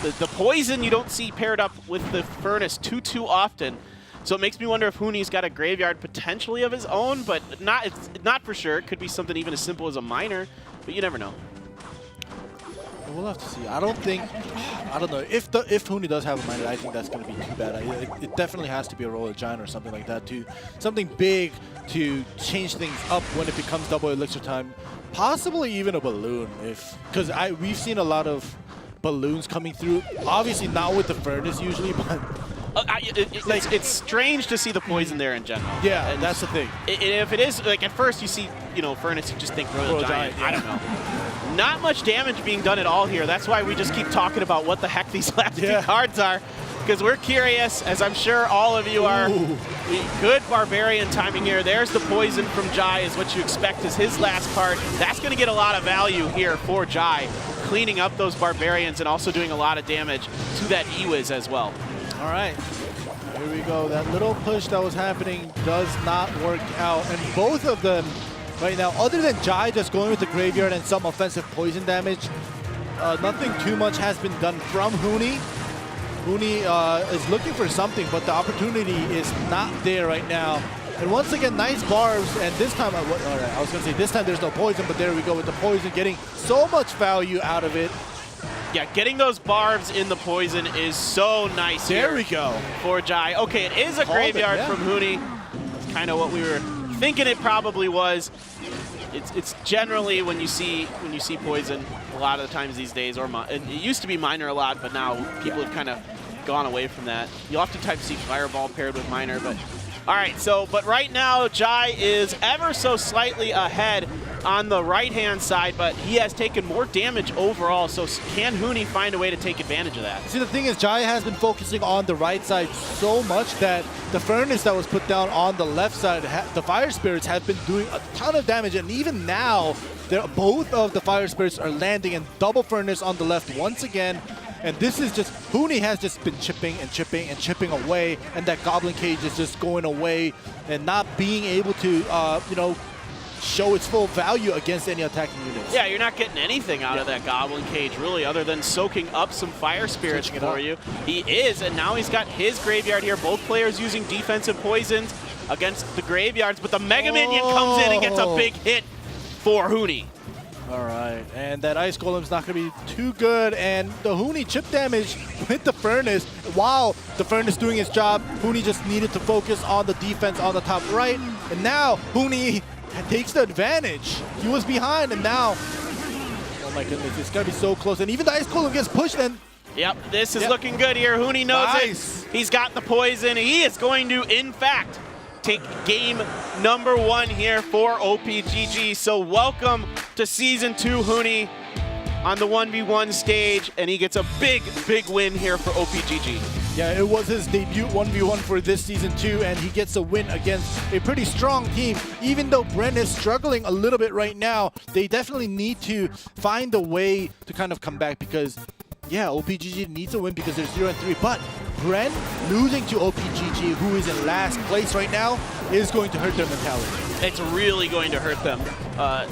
The poison you don't see paired up with the Furnace too often. So it makes me wonder if Huni's got a Graveyard potentially of his own, but it's not for sure. It could be something even as simple as a Miner, but you never know. We'll have to see. I don't know. If Huni does have a Miner, I think that's going to be too bad. It definitely has to be a Royal Giant or something like that too. Something big to change things up when it becomes double elixir time. Possibly even a balloon, because we've seen a lot of balloons coming through. Obviously not with the Furnace usually, but it's strange to see the poison there in general. Yeah, and that's the thing. If it is, like at first you see, Furnace, you just think Royal Giant. Yeah. I don't know. Not much damage being done at all here. That's why we just keep talking about what the heck these last few cards are, because we're curious, as I'm sure all of you are. Good Barbarian timing here. There's the poison from Jai, is what you expect is his last card. That's going to get a lot of value here for Jai, cleaning up those Barbarians and also doing a lot of damage to that Ewiz as well. All right. Here we go. That little push that was happening does not work out, and both of them right now, other than Jai just going with the Graveyard and some offensive poison damage, nothing too much has been done from Huni. Huni is looking for something, but the opportunity is not there right now. And once again, nice barbs, and this time, all right, I was going to say this time there's no poison, but there we go with the poison, getting so much value out of it. Yeah, getting those barbs in the poison is so nice. There we go. For Jai. Okay, it is a Graveyard from Huni. That's kind of what we were thinking it probably was. It's generally when you see poison a lot of the times these days, or it used to be Miner a lot, but now people have kind of gone away from that. You oftentimes see Fireball paired with Miner, but all right. So, but right now Jai is ever so slightly ahead on the right-hand side, but he has taken more damage overall, so can Huni find a way to take advantage of that? See, the thing is, Jai has been focusing on the right side so much that the furnace that was put down on the left side, the fire spirits have been doing a ton of damage, and even now, both of the fire spirits are landing in double furnace on the left once again. And this is just, Huni has just been chipping and chipping and chipping away, and that Goblin Cage is just going away and not being able to, you know, show its full value against any attacking units. Yeah, you're not getting anything out of that Goblin Cage, really, other than soaking up some fire spirits for you. He is, and now he's got his graveyard here. Both players using defensive poisons against the graveyards, but the Mega Minion comes in and gets a big hit for Huni. All right, and that Ice Golem's not going to be too good, and the Huni chip damage with the Furnace. While the Furnace doing its job, Huni just needed to focus on the defense on the top right, and now Huni takes the advantage. He was behind, and now, oh my goodness, it's going to be so close, and even the Ice Golem gets pushed, and yep, this is looking good here. Huni knows nice. it. He's got the poison. He is going to, in fact, take game number 1 here for OPGG. So welcome to Season 2, Huni, on the 1v1 stage, and he gets a big, big win here for OPGG. Yeah, it was his debut 1v1 for this Season 2, and he gets a win against a pretty strong team. Even though Bren is struggling a little bit right now, they definitely need to find a way to kind of come back because, yeah, OPGG needs a win because they're 0-3, but Bren losing to OPGG, who is in last place right now, is going to hurt their mentality. It's really going to hurt them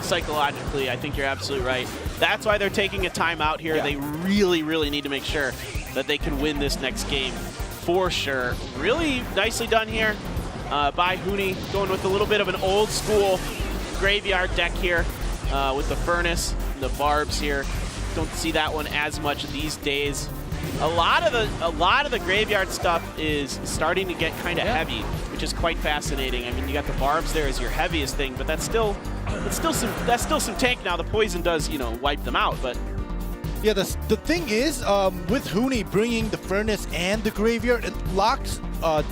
psychologically. I think you're absolutely right. That's why they're taking a timeout here. Yeah. They really, really need to make sure that they can win this next game for sure. Really nicely done here by Huni, going with a little bit of an old school graveyard deck here with the Furnace, the Barbs here. Don't see that one as much these days. A lot of the graveyard stuff is starting to get kind of heavy, which is quite fascinating. I mean, you got the Barbs there as your heaviest thing, but that's still some tank now. The poison does, you know, wipe them out, but yeah, the thing is, with Huni bringing the Furnace and the Graveyard, it locks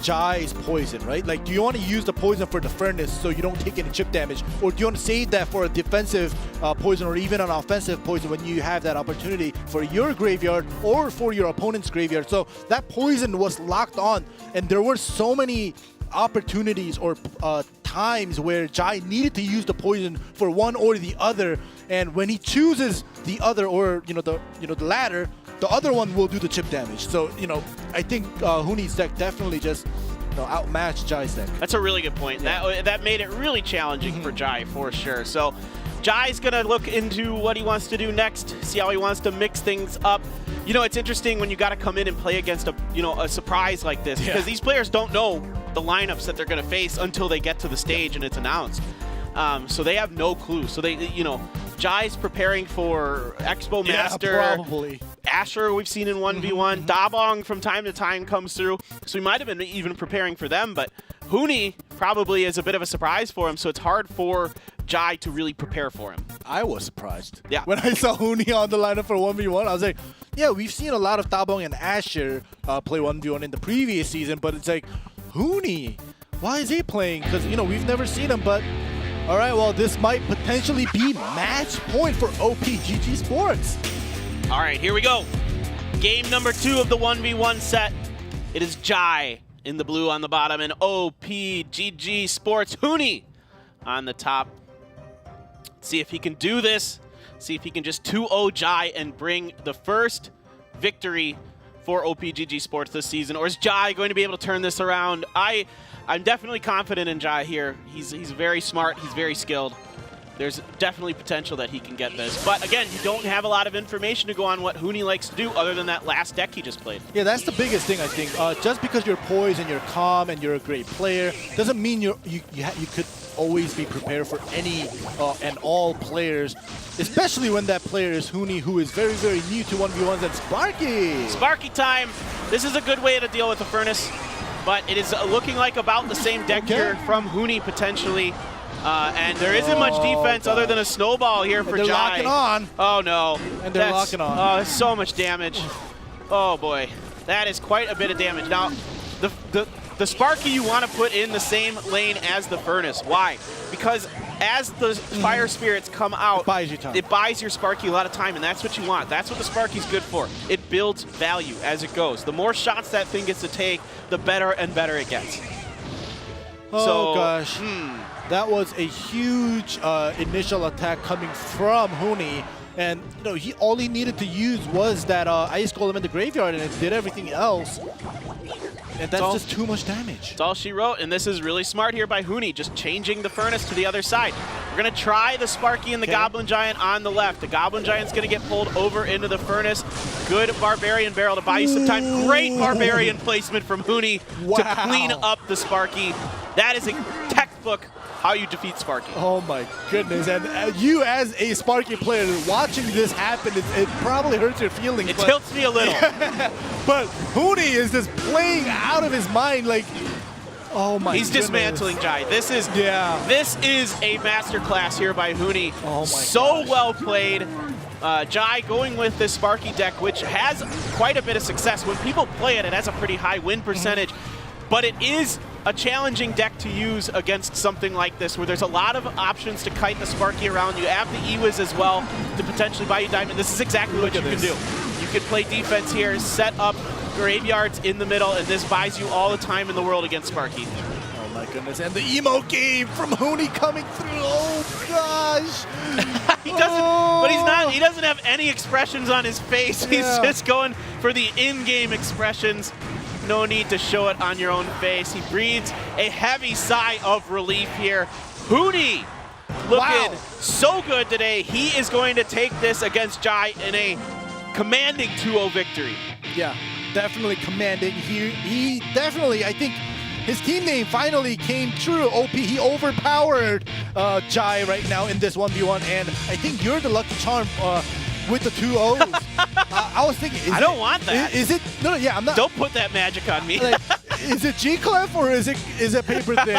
Jai's poison, right? Like, do you want to use the poison for the Furnace so you don't take any chip damage? Or do you want to save that for a defensive poison or even an offensive poison when you have that opportunity for your Graveyard or for your opponent's Graveyard? So that poison was locked on, and there were so many opportunities or times where Jai needed to use the poison for one or the other, and when he chooses the other or the latter, the other one will do the chip damage. So I think Huni's deck definitely just outmatched Jai's deck. That's a really good point. Yeah. That made it really challenging for Jai for sure. So Jai's gonna look into what he wants to do next, see how he wants to mix things up. It's interesting when you got to come in and play against a surprise like this, because these players don't know the lineups that they're going to face until they get to the stage and it's announced. So they have no clue. So Jai's preparing for Expo Master. Yeah, probably. Asher we've seen in 1v1. Dabong from time to time comes through. So we might have been even preparing for them, but Huni probably is a bit of a surprise for him, so it's hard for Jai to really prepare for him. I was surprised. Yeah. When I saw Huni on the lineup for 1v1, I was like, yeah, we've seen a lot of Dabong and Asher play 1v1 in the previous season, but it's like, Huni, why is he playing? Because, we've never seen him, but all right, well, this might potentially be match point for OPGG Sports. All right, here we go. Game number 2 of the 1v1 set. It is Jai in the blue on the bottom and OPGG Sports Huni on the top. Let's see if he can do this. See if he can just 2-0 Jai and bring the first victory for OPGG Sports this season. Or is Jai going to be able to turn this around? I'm definitely confident in Jai here. He's very smart. He's very skilled. There's definitely potential that he can get this. But again, you don't have a lot of information to go on what Huni likes to do other than that last deck he just played. Yeah, that's the biggest thing, I think. Just because you're poised and you're calm and you're a great player doesn't mean you could always be prepared for any and all players, especially when that player is Huni, who is very, very new to 1v1s, and Sparky. Sparky time. This is a good way to deal with the Furnace, but it is looking like about the same deck here from Huni potentially. And there isn't much defense other than a snowball here for Jai. They're locking on. Oh, no. And they're locking on. Oh, there's so much damage. Oh, boy. That is quite a bit of damage. Now, the Sparky you want to put in the same lane as the Furnace. Why? Because as the fire spirits come out, buys you time. it buys your Sparky a lot of time, and that's what you want. That's what the Sparky's good for. It builds value as it goes. The more shots that thing gets to take, the better and better it gets. Oh gosh. That was a huge initial attack coming from Huni. And all he needed to use was that Ice Golem in the graveyard, and it did everything else. And that's just too much damage. That's all she wrote, and this is really smart here by Huni, just changing the furnace to the other side. We're going to try the Sparky and the Goblin Giant on the left. The Goblin Giant's going to get pulled over into the furnace. Good Barbarian Barrel to buy you some time. Great Barbarian placement from Huni to clean up the Sparky. That is a textbook how you defeat Sparky. Oh my goodness, and you as a Sparky player watching this happen, it probably hurts your feelings. It tilts me a little. But Huni is just playing out of his mind, like, oh my He's goodness. dismantling Jai. This is a masterclass here by Huni. Oh my so gosh. well played. Jai going with this Sparky deck, which has quite a bit of success. When people play it, it has a pretty high win percentage, but it is a challenging deck to use against something like this, where there's a lot of options to kite the Sparky around. You have the Ewiz as well to potentially buy you diamond. This is exactly what you can do. You can play defense here, set up graveyards in the middle, and this buys you all the time in the world against Sparky. Oh my goodness, and the emo game from Huni coming through. Oh gosh. He doesn't, but he doesn't have any expressions on his face. He's just going for the in-game expressions. No need to show it on your own face. He breathes a heavy sigh of relief here. Huni looking so good today. He is going to take this against Jai in a commanding 2-0 victory. Yeah, definitely commanding. He definitely, I think, his team name finally came true. OP, he overpowered Jai right now in this 1v1, and I think you're the lucky charm with the 2 O's. I was thinking, I don't want that. Is it? No, yeah, I'm not. Don't put that magic on me. Like, is it G-Clef or is it paper thin?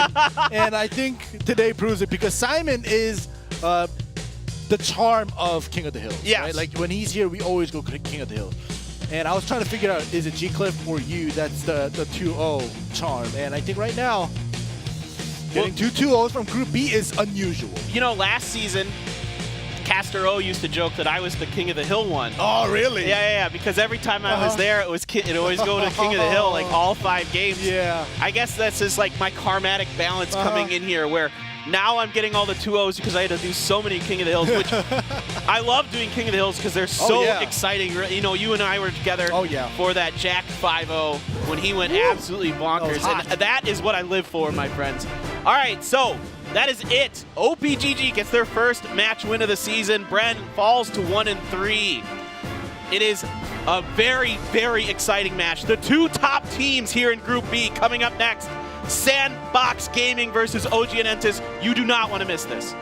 And I think today proves it, because Simon is the charm of King of the Hills. Yes. Right? Like when he's here, we always go King of the Hills. And I was trying to figure out, is it G-Cliff or you that's the 2-0 charm? And I think right now, getting two 2-0s from Group B is unusual. You know, last season, Caster O used to joke that I was the King of the Hill one. Oh, really? Yeah, because every time I was there, it always go to King of the Hill, like all 5 games. Yeah. I guess that's just like my karmatic balance coming in here, where now I'm getting all the 2-0s because I had to do so many King of the Hills, which I love doing King of the Hills because they're so exciting. You know, you and I were together for that Jack 5-0 when he went absolutely bonkers. And that is what I live for, my friends. All right, so that is it. OPGG gets their first match win of the season. Bren falls to 1-3. It is a very, very exciting match. The 2 top teams here in Group B coming up next. Sandbox Gaming versus OG and Entis. You do not want to miss this.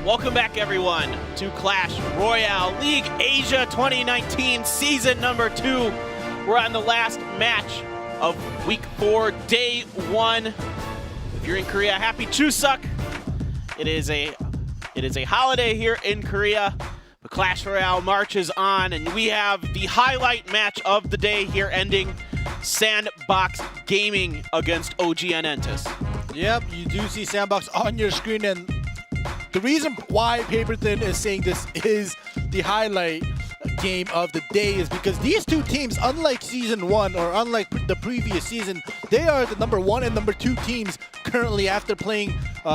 Welcome back, everyone, to Clash Royale League Asia 2019 Season number 2. We're on the last match of Week 4, Day 1. If you're in Korea, happy Chuseok. It is a holiday here in Korea. The Clash Royale marches on, and we have the highlight match of the day here ending Sandbox Gaming against OGN Entis. Yep, you do see Sandbox on your screen, and the reason why Paperthin is saying this is the highlight game of the day is because these two teams, unlike Season 1 or unlike the previous season, they are the number 1 and number 2 teams currently after playing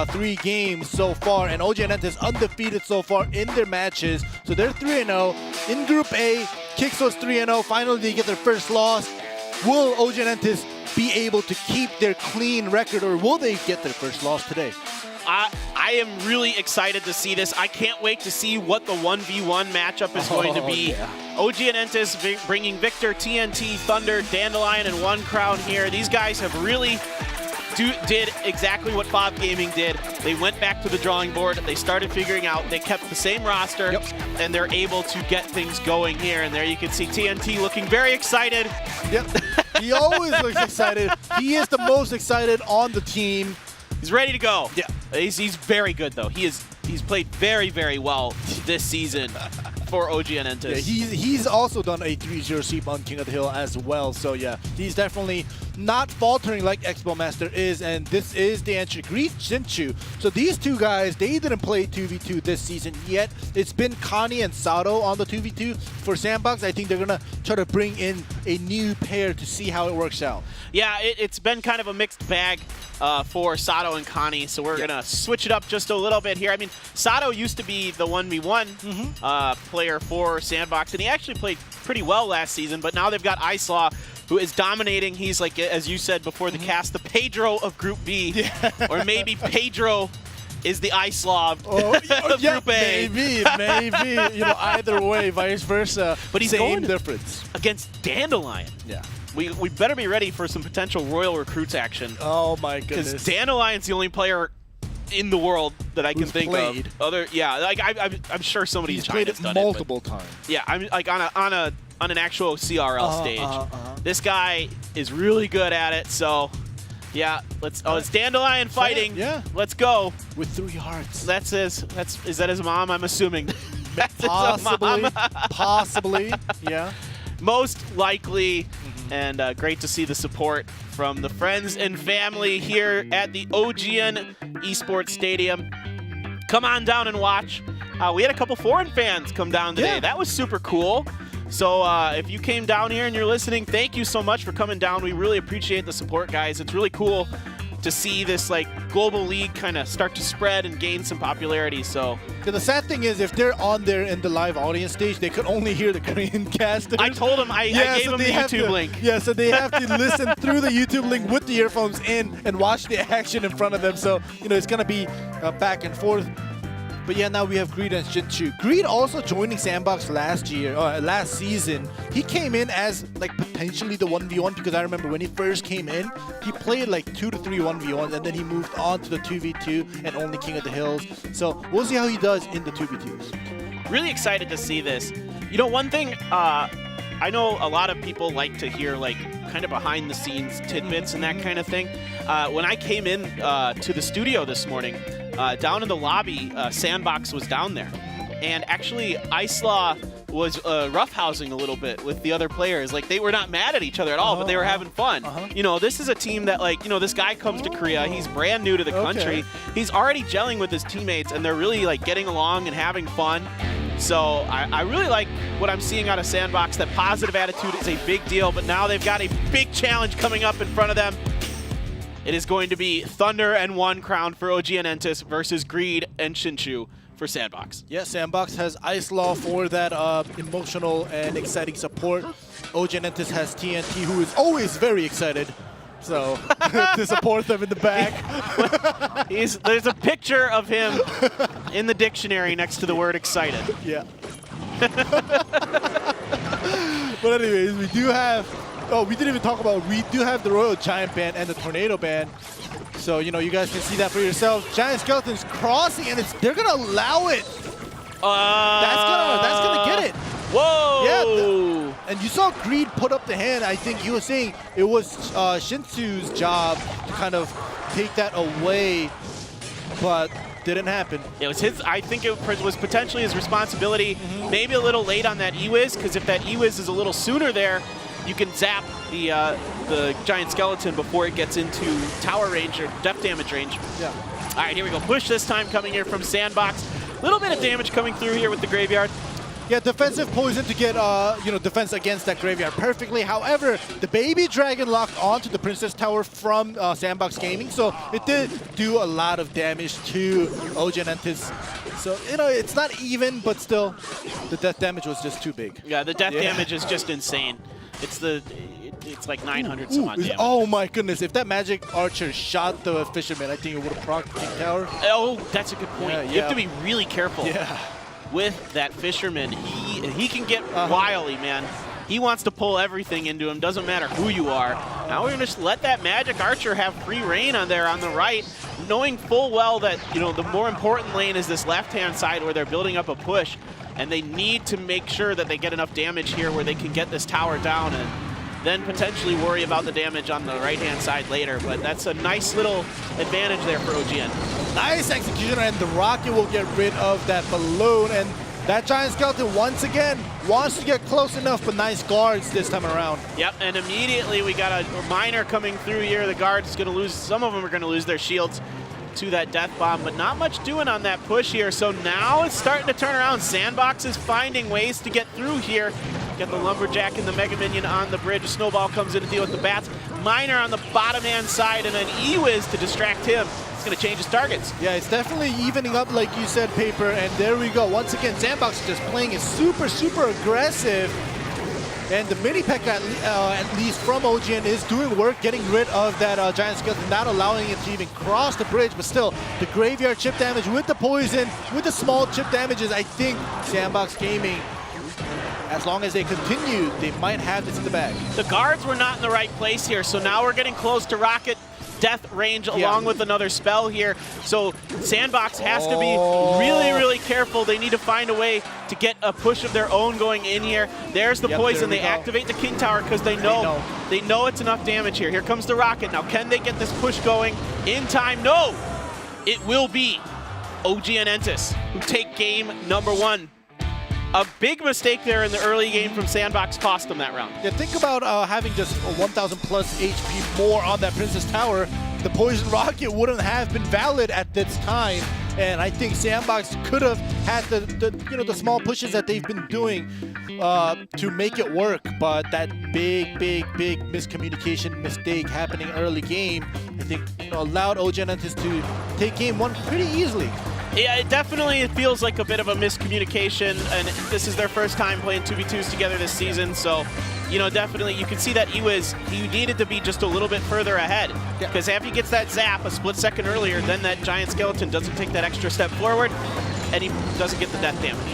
3 games so far, and OGN Entis undefeated so far in their matches. So they're 3-0. In Group A, Kix was 3-0. Finally, they get their first loss. Will OGN Entis be able to keep their clean record, or will they get their first loss today? I am really excited to see this. I can't wait to see what the 1v1 matchup is going to be. Yeah. OGN Entis bringing Victor, TNT, Thunder, Dandelion, and One Crown here. These guys have really did exactly what FOB Gaming did. They went back to the drawing board. They started figuring out. They kept the same roster, and they're able to get things going here. And there you can see TNT looking very excited. Yep, he always looks excited. He is the most excited on the team. He's ready to go. Yeah. He's very good, though. He's played very, very well this season for OGN Entis. Yeah, he's also done a 3-0 sweep on King of the Hill as well. So yeah, he's definitely not faltering like Expo Master is, and this is the entry. Greet Shin2. So these two guys, they didn't play 2v2 this season yet. It's been Connie and Sato on the 2v2. For Sandbox, I think they're gonna try to bring in a new pair to see how it works out. Yeah, it's been kind of a mixed bag for Sato and Connie, so we're gonna switch it up just a little bit here. I mean, Sato used to be the 1v1 player for Sandbox, and he actually played pretty well last season, but now they've got Icelaw, who is dominating. He's like, as you said before the cast, the Pedro of Group B, or maybe Pedro is the Icelaw of Group A. Maybe. You know, either way, vice versa. But he's same going difference against Dandelion. Yeah. We better be ready for some potential Royal Recruits action. Oh my goodness. Because Dandelion's the only player in the world that I can think played. of. Like I'm sure somebody in He's China's played it done multiple times. Yeah, I'm like on an actual CRL stage. This guy is really good at it. So yeah, let's. Oh, it's Dandelion fighting. Yeah. Let's go. With 3 hearts. Is that his mom? I'm assuming. That's Possibly. his mom. Possibly. Yeah. Most likely. And great to see the support from the friends and family here at the OGN Esports Stadium. Come on down and watch. We had a couple foreign fans come down today. Yeah. That was super cool. So if you came down here and you're listening, thank you so much for coming down. We really appreciate the support, guys. It's really cool to see this like global league kind of start to spread and gain some popularity. So the sad thing is, if they're on there in the live audience stage, they could only hear the Korean casters. I told them I gave them the YouTube link. Yeah, so they have to listen through the YouTube link with the earphones in and watch the action in front of them. So you know it's gonna be back and forth. But yeah, now we have Greed and Shin2. Greed also joining Sandbox last season. He came in as like potentially the 1v1 because I remember when he first came in, he played like 2 to 3 1v1s and then he moved on to the 2v2 and only King of the Hills. So we'll see how he does in the 2v2s. Really excited to see this. You know, one thing, I know a lot of people like to hear like kind of behind the scenes tidbits and that kind of thing. When I came in to the studio this morning, down in the lobby, Sandbox was down there. And actually, Icelaw was roughhousing a little bit with the other players. Like, they were not mad at each other at all, but they were having fun. You know, this is a team that, like, you know, this guy comes to Korea. He's brand new to the country. He's already gelling with his teammates, and they're really, like, getting along and having fun. So I really like what I'm seeing out of Sandbox. That positive attitude is a big deal, but now they've got a big challenge coming up in front of them. It is going to be Thunder and One Crown for OGN Entis versus Greed and Shin2 for Sandbox. Yeah, Sandbox has Icelaw for that emotional and exciting support. OGN Entis has TNT, who is always very excited. so to support them in the back. There's a picture of him in the dictionary next to the word excited. Yeah. But anyways, we do have, we didn't even talk about, we do have the Royal Giant Band and the Tornado Band. So, you know, you guys can see that for yourselves. Giant Skeleton's crossing, and they're going to allow it. That's gonna get it. Whoa! Yeah, and you saw Greed put up the hand. I think he was saying it was Shin2's job to kind of take that away, but didn't happen. It was his. I think it was potentially his responsibility. Maybe a little late on that E-Wiz, because if that E-Wiz is a little sooner there, you can zap the Giant Skeleton before it gets into tower range or death damage range. Yeah. All right, here we go. Push this time coming here from Sandbox. A little bit of damage coming through here with the Graveyard. Yeah, defensive poison to get, defense against that Graveyard perfectly. However, the Baby Dragon locked onto the Princess Tower from Sandbox Gaming, so it did do a lot of damage to OG and Entis. So, you know, it's not even, but still, the death damage was just too big. Yeah, the death damage is just insane. It's like 900 some odd damage. Oh my goodness, if that Magic Archer shot the Fisherman, I think it would have procced the King Tower. Oh, that's a good point. Yeah, You have to be really careful. Yeah. With that Fisherman, he can get wily, man. He wants to pull everything into him, doesn't matter who you are. Now we're gonna just let that Magic Archer have free reign on there on the right, knowing full well that, you know, the more important lane is this left-hand side where they're building up a push, and they need to make sure that they get enough damage here where they can get this tower down and then potentially worry about the damage on the right-hand side later. But that's a nice little advantage there for OGN. Nice execution, and the Rocket will get rid of that balloon, and that Giant Skeleton once again wants to get close enough, but nice guards this time around. Yep, and immediately we got a Miner coming through here. The guards going to lose, some of them are going to lose their shields to that Death Bomb, but not much doing on that push here. So now it's starting to turn around. Sandbox is finding ways to get through here. Got the Lumberjack and the Mega Minion on the bridge. Snowball comes in to deal with the bats. Miner on the bottom-hand side, and an E-Wiz to distract him. It's going to change his targets. Yeah, it's definitely evening up, like you said, Paper, and there we go. Once again, Sandbox just playing it super, super aggressive. And the mini P.E.K.K.A. at least from OGN is doing work, getting rid of that Giant Skeleton, not allowing it to even cross the bridge, but still, the Graveyard chip damage with the poison, with the small chip damages, I think Sandbox Gaming, as long as they continue, they might have this in the bag. The guards were not in the right place here, so now we're getting close to Rocket death range along with another spell here. So Sandbox has to be really, really careful. They need to find a way to get a push of their own going in here. There's the poison. They activate the King Tower because they know it's enough damage here. Here comes the Rocket. Now, can they get this push going in time? No! It will be OG and Entis who take game number 1. A big mistake there in the early game from Sandbox cost them that round. Yeah, think about having just 1,000 plus HP more on that Princess Tower. The Poison Rocket wouldn't have been valid at this time, and I think Sandbox could have had the small pushes that they've been doing to make it work. But that big miscommunication mistake happening early game, I think allowed OG and Entis to take game 1 pretty easily. Yeah, it definitely feels like a bit of a miscommunication, and this is their first time playing 2v2s together this season, so, definitely you can see that he needed to be just a little bit further ahead, because after he gets that zap a split second earlier, then that Giant Skeleton doesn't take that extra step forward, and he doesn't get the death damage.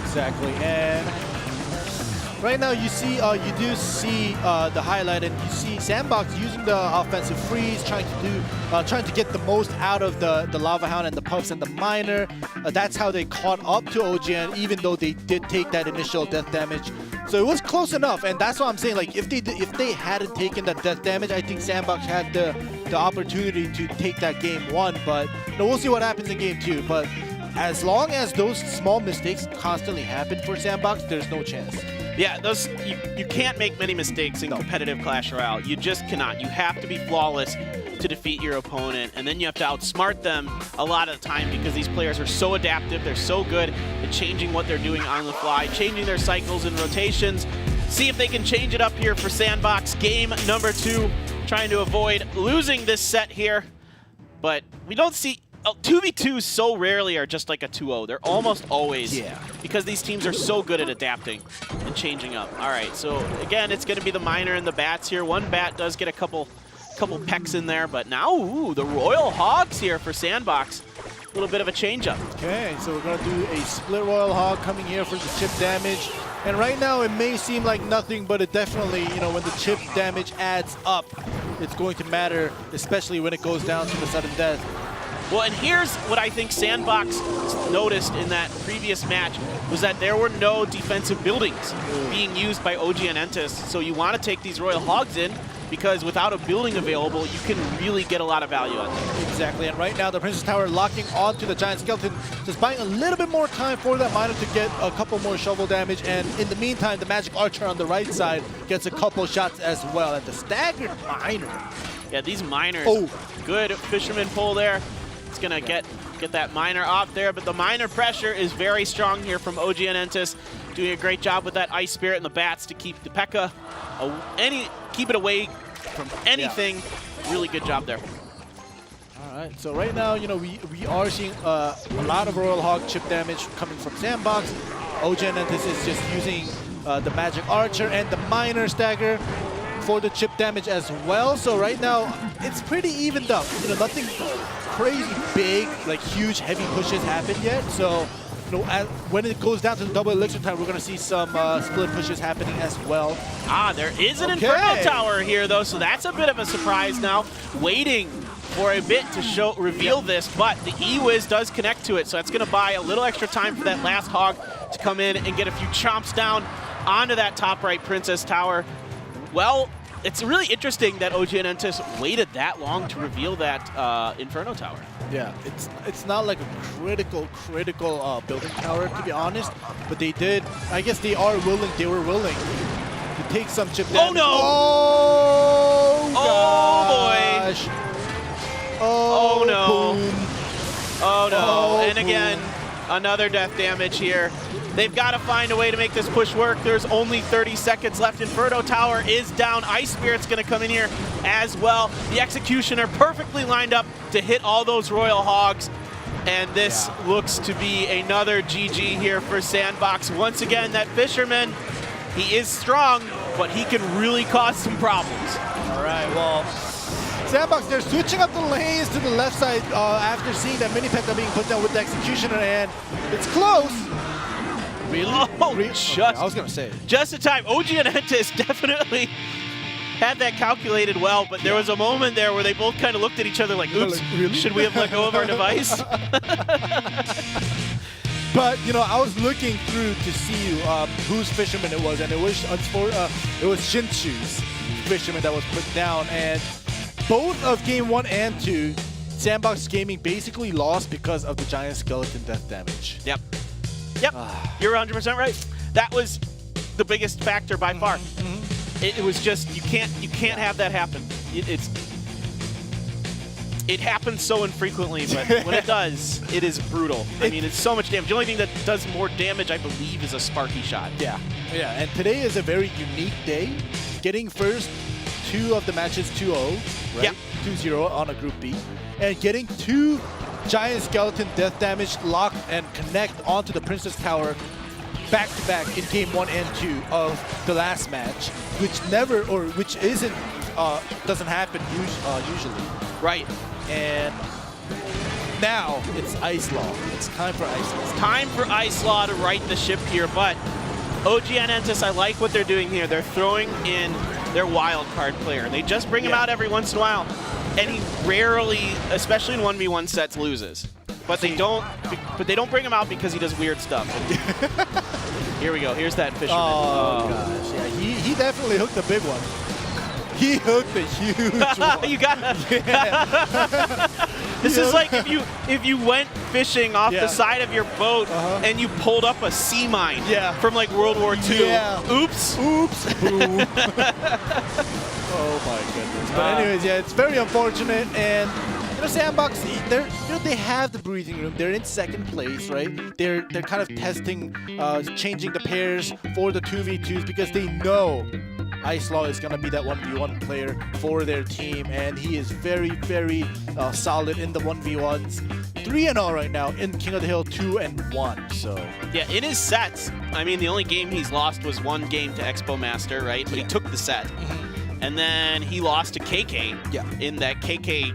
Exactly, and right now you do see the highlight, and you see Sandbox using the offensive freeze, trying to get the most out of the Lava Hound and the Puffs and the Miner. That's how they caught up to OGN, even though they did take that initial death damage. So it was close enough, and that's what I'm saying. Like if they hadn't taken that death damage, I think Sandbox had the opportunity to take that game 1. But we'll see what happens in game 2. But as long as those small mistakes constantly happen for Sandbox, there's no chance. Yeah, you can't make many mistakes in competitive Clash Royale. You just cannot. You have to be flawless to defeat your opponent, and then you have to outsmart them a lot of the time because these players are so adaptive. They're so good at changing what they're doing on the fly, changing their cycles and rotations. See if they can change it up here for Sandbox. Game number 2, trying to avoid losing this set here, but we don't see... 2v2s so rarely are just like a 2-0. They're almost always, because these teams are so good at adapting and changing up. All right, so again, it's going to be the Miner and the Bats here. One Bat does get a couple couple pecks in there, but now, ooh, the Royal Hogs here for Sandbox. A little bit of a change-up. Okay, so we're going to do a split Royal Hog coming here for the chip damage. And right now, it may seem like nothing, but it definitely, you know, when the chip damage adds up, it's going to matter, especially when it goes down to the sudden death. Well, and here's what I think Sandbox noticed in that previous match was that there were no defensive buildings being used by OG and Entis. So you want to take these Royal Hogs in because without a building available, you can really get a lot of value on them. Exactly, and right now the Princess Tower locking onto the Giant Skeleton, just buying a little bit more time for that Miner to get a couple more shovel damage, and in the meantime, the Magic Archer on the right side gets a couple shots as well, and the staggered Miner. Yeah, these Miners, good Fisherman pull there. It's gonna get that Miner off there, but the Miner pressure is very strong here from OG and Entis, doing a great job with that Ice Spirit and the Bats to keep the P.E.K.K.A. Keep it away from anything. Yeah. Really good job there. All right, so right now, you know, we are seeing a lot of Royal Hog chip damage coming from Sandbox. OG and Entis is just using the Magic Archer and the Miner stagger for the chip damage as well. So right now, it's pretty evened up. You know, nothing crazy big, like huge, heavy pushes happen yet. So, you know, when it goes down to the double elixir time, we're going to see some split pushes happening as well. There is an Inferno Tower here, though, so that's a bit of a surprise now. Waiting for a bit to reveal this, but the E-Wiz does connect to it, so that's going to buy a little extra time for that last Hog to come in and get a few chomps down onto that top right Princess Tower. Well, it's really interesting that OG and Entis waited that long to reveal that Inferno Tower. Yeah, it's not like a critical building tower, to be honest, but they did. I guess they were willing to take some chip damage. Oh no! Oh gosh. Boy! Oh no! Boom. Oh no! Oh, and again, another death damage here. They've got to find a way to make this push work. There's only 30 seconds left. Inferno Tower is down. Ice Spirit's going to come in here as well. The Executioner perfectly lined up to hit all those Royal Hogs. And this looks to be another GG here for Sandbox. Once again, that Fisherman, he is strong, but he can really cause some problems. All right, well, Sandbox, they're switching up the lanes to the left side after seeing that mini P.E.K.K.A. being put down with the Executioner, and it's close. Really? I was going to say. Just in time. OG and Entis definitely had that calculated well, but there was a moment there where they both kind of looked at each other like, oops, really? Should we have let go of our device? But, you know, I was looking through to see whose Fisherman it was, and it was Shin2's Fisherman that was put down, and both of Game 1 and 2, Sandbox Gaming basically lost because of the Giant Skeleton death damage. Yep. Yep, you're 100% right. That was the biggest factor by far. It was just you can't have that happen. It happens so infrequently, but when it does, it is brutal. I mean, it's so much damage. The only thing that does more damage, I believe, is a Sparky shot. Yeah, and today is a very unique day. Getting first 2 of the matches 2-0, right? Yep. 2-0 on a Group B, and getting 2 Giant Skeleton death damage lock and connect onto the Princess Tower back-to-back in Game 1 and 2 of the last match, which doesn't happen usually. Right. And now it's Ice Law. It's time for Ice Law. It's time for Ice Law to right the ship here, but OG and Entis, I like what they're doing here. They're throwing in their wild card player. They just bring him out every once in a while. And he rarely, especially in 1v1 sets, loses. But they don't bring him out because he does weird stuff. Here we go. Here's that Fisherman. Oh gosh, yeah. He definitely hooked a big one. He hooked a huge one. You got This is like if you went fishing off the side of your boat and you pulled up a sea mine from like World War II. Yeah. Oops. Boom. Oh my goodness. But anyways, yeah, it's very unfortunate, and you know, Sandbox, they have the breathing room. They're in second place, right? They're kind of testing, changing the pairs for the 2v2s because they know Ice Law is gonna be that 1v1 player for their team, and he is very, very solid in the 1v1s. 3-0 right now in King of the Hill, 2-1. So yeah, in his sets, I mean, the only game he's lost was one game to Expo Master, right? But he took the set. And then he lost to KK Yeah. in that KK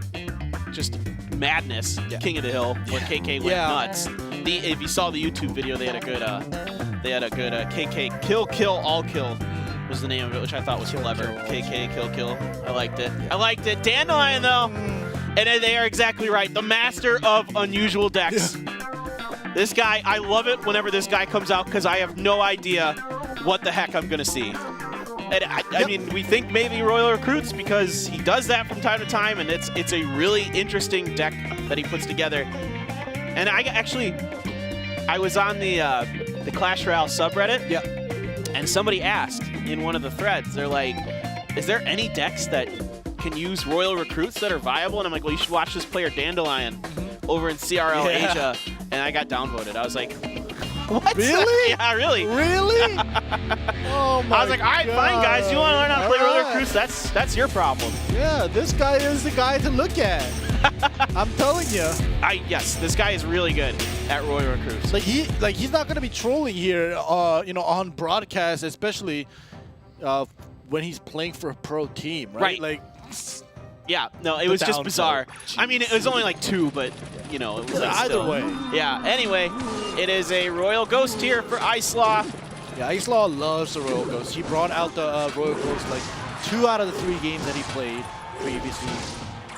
just madness, King of the Hill, where KK went nuts. If you saw the YouTube video, they had a good KK kill all kill was the name of it, which I thought was clever. KK kill. I liked it. I liked it. Dandelion though, and they are exactly right. The master of unusual decks. This guy, I love it whenever this guy comes out because I have no idea what the heck I'm gonna see. And I mean, we think maybe Royal Recruits because he does that from time to time, and it's a really interesting deck that he puts together. And I was on the Clash Royale subreddit, and somebody asked in one of the threads, they're like, is there any decks that can use Royal Recruits that are viable? And I'm like, well, you should watch this player Dandelion over in CRL Asia. And I got downvoted. I was like, what? Really? Yeah, really. Really? Oh my! I was like, all right, fine, guys. You want to learn how to play Royal Recruits? That's your problem. Yeah, this guy is the guy to look at. I'm telling you. Yes, this guy is really good at Royal Recruits. He's not gonna be trolling here, on broadcast, especially when he's playing for a pro team, right? Like. Yeah, no, it was just bizarre. I mean, it was only like 2, but, it was like either way. Yeah, anyway, it is a Royal Ghost here for Icelaw. Yeah, Icelaw loves the Royal Ghost. He brought out the Royal Ghost like 2 out of the 3 games that he played previously,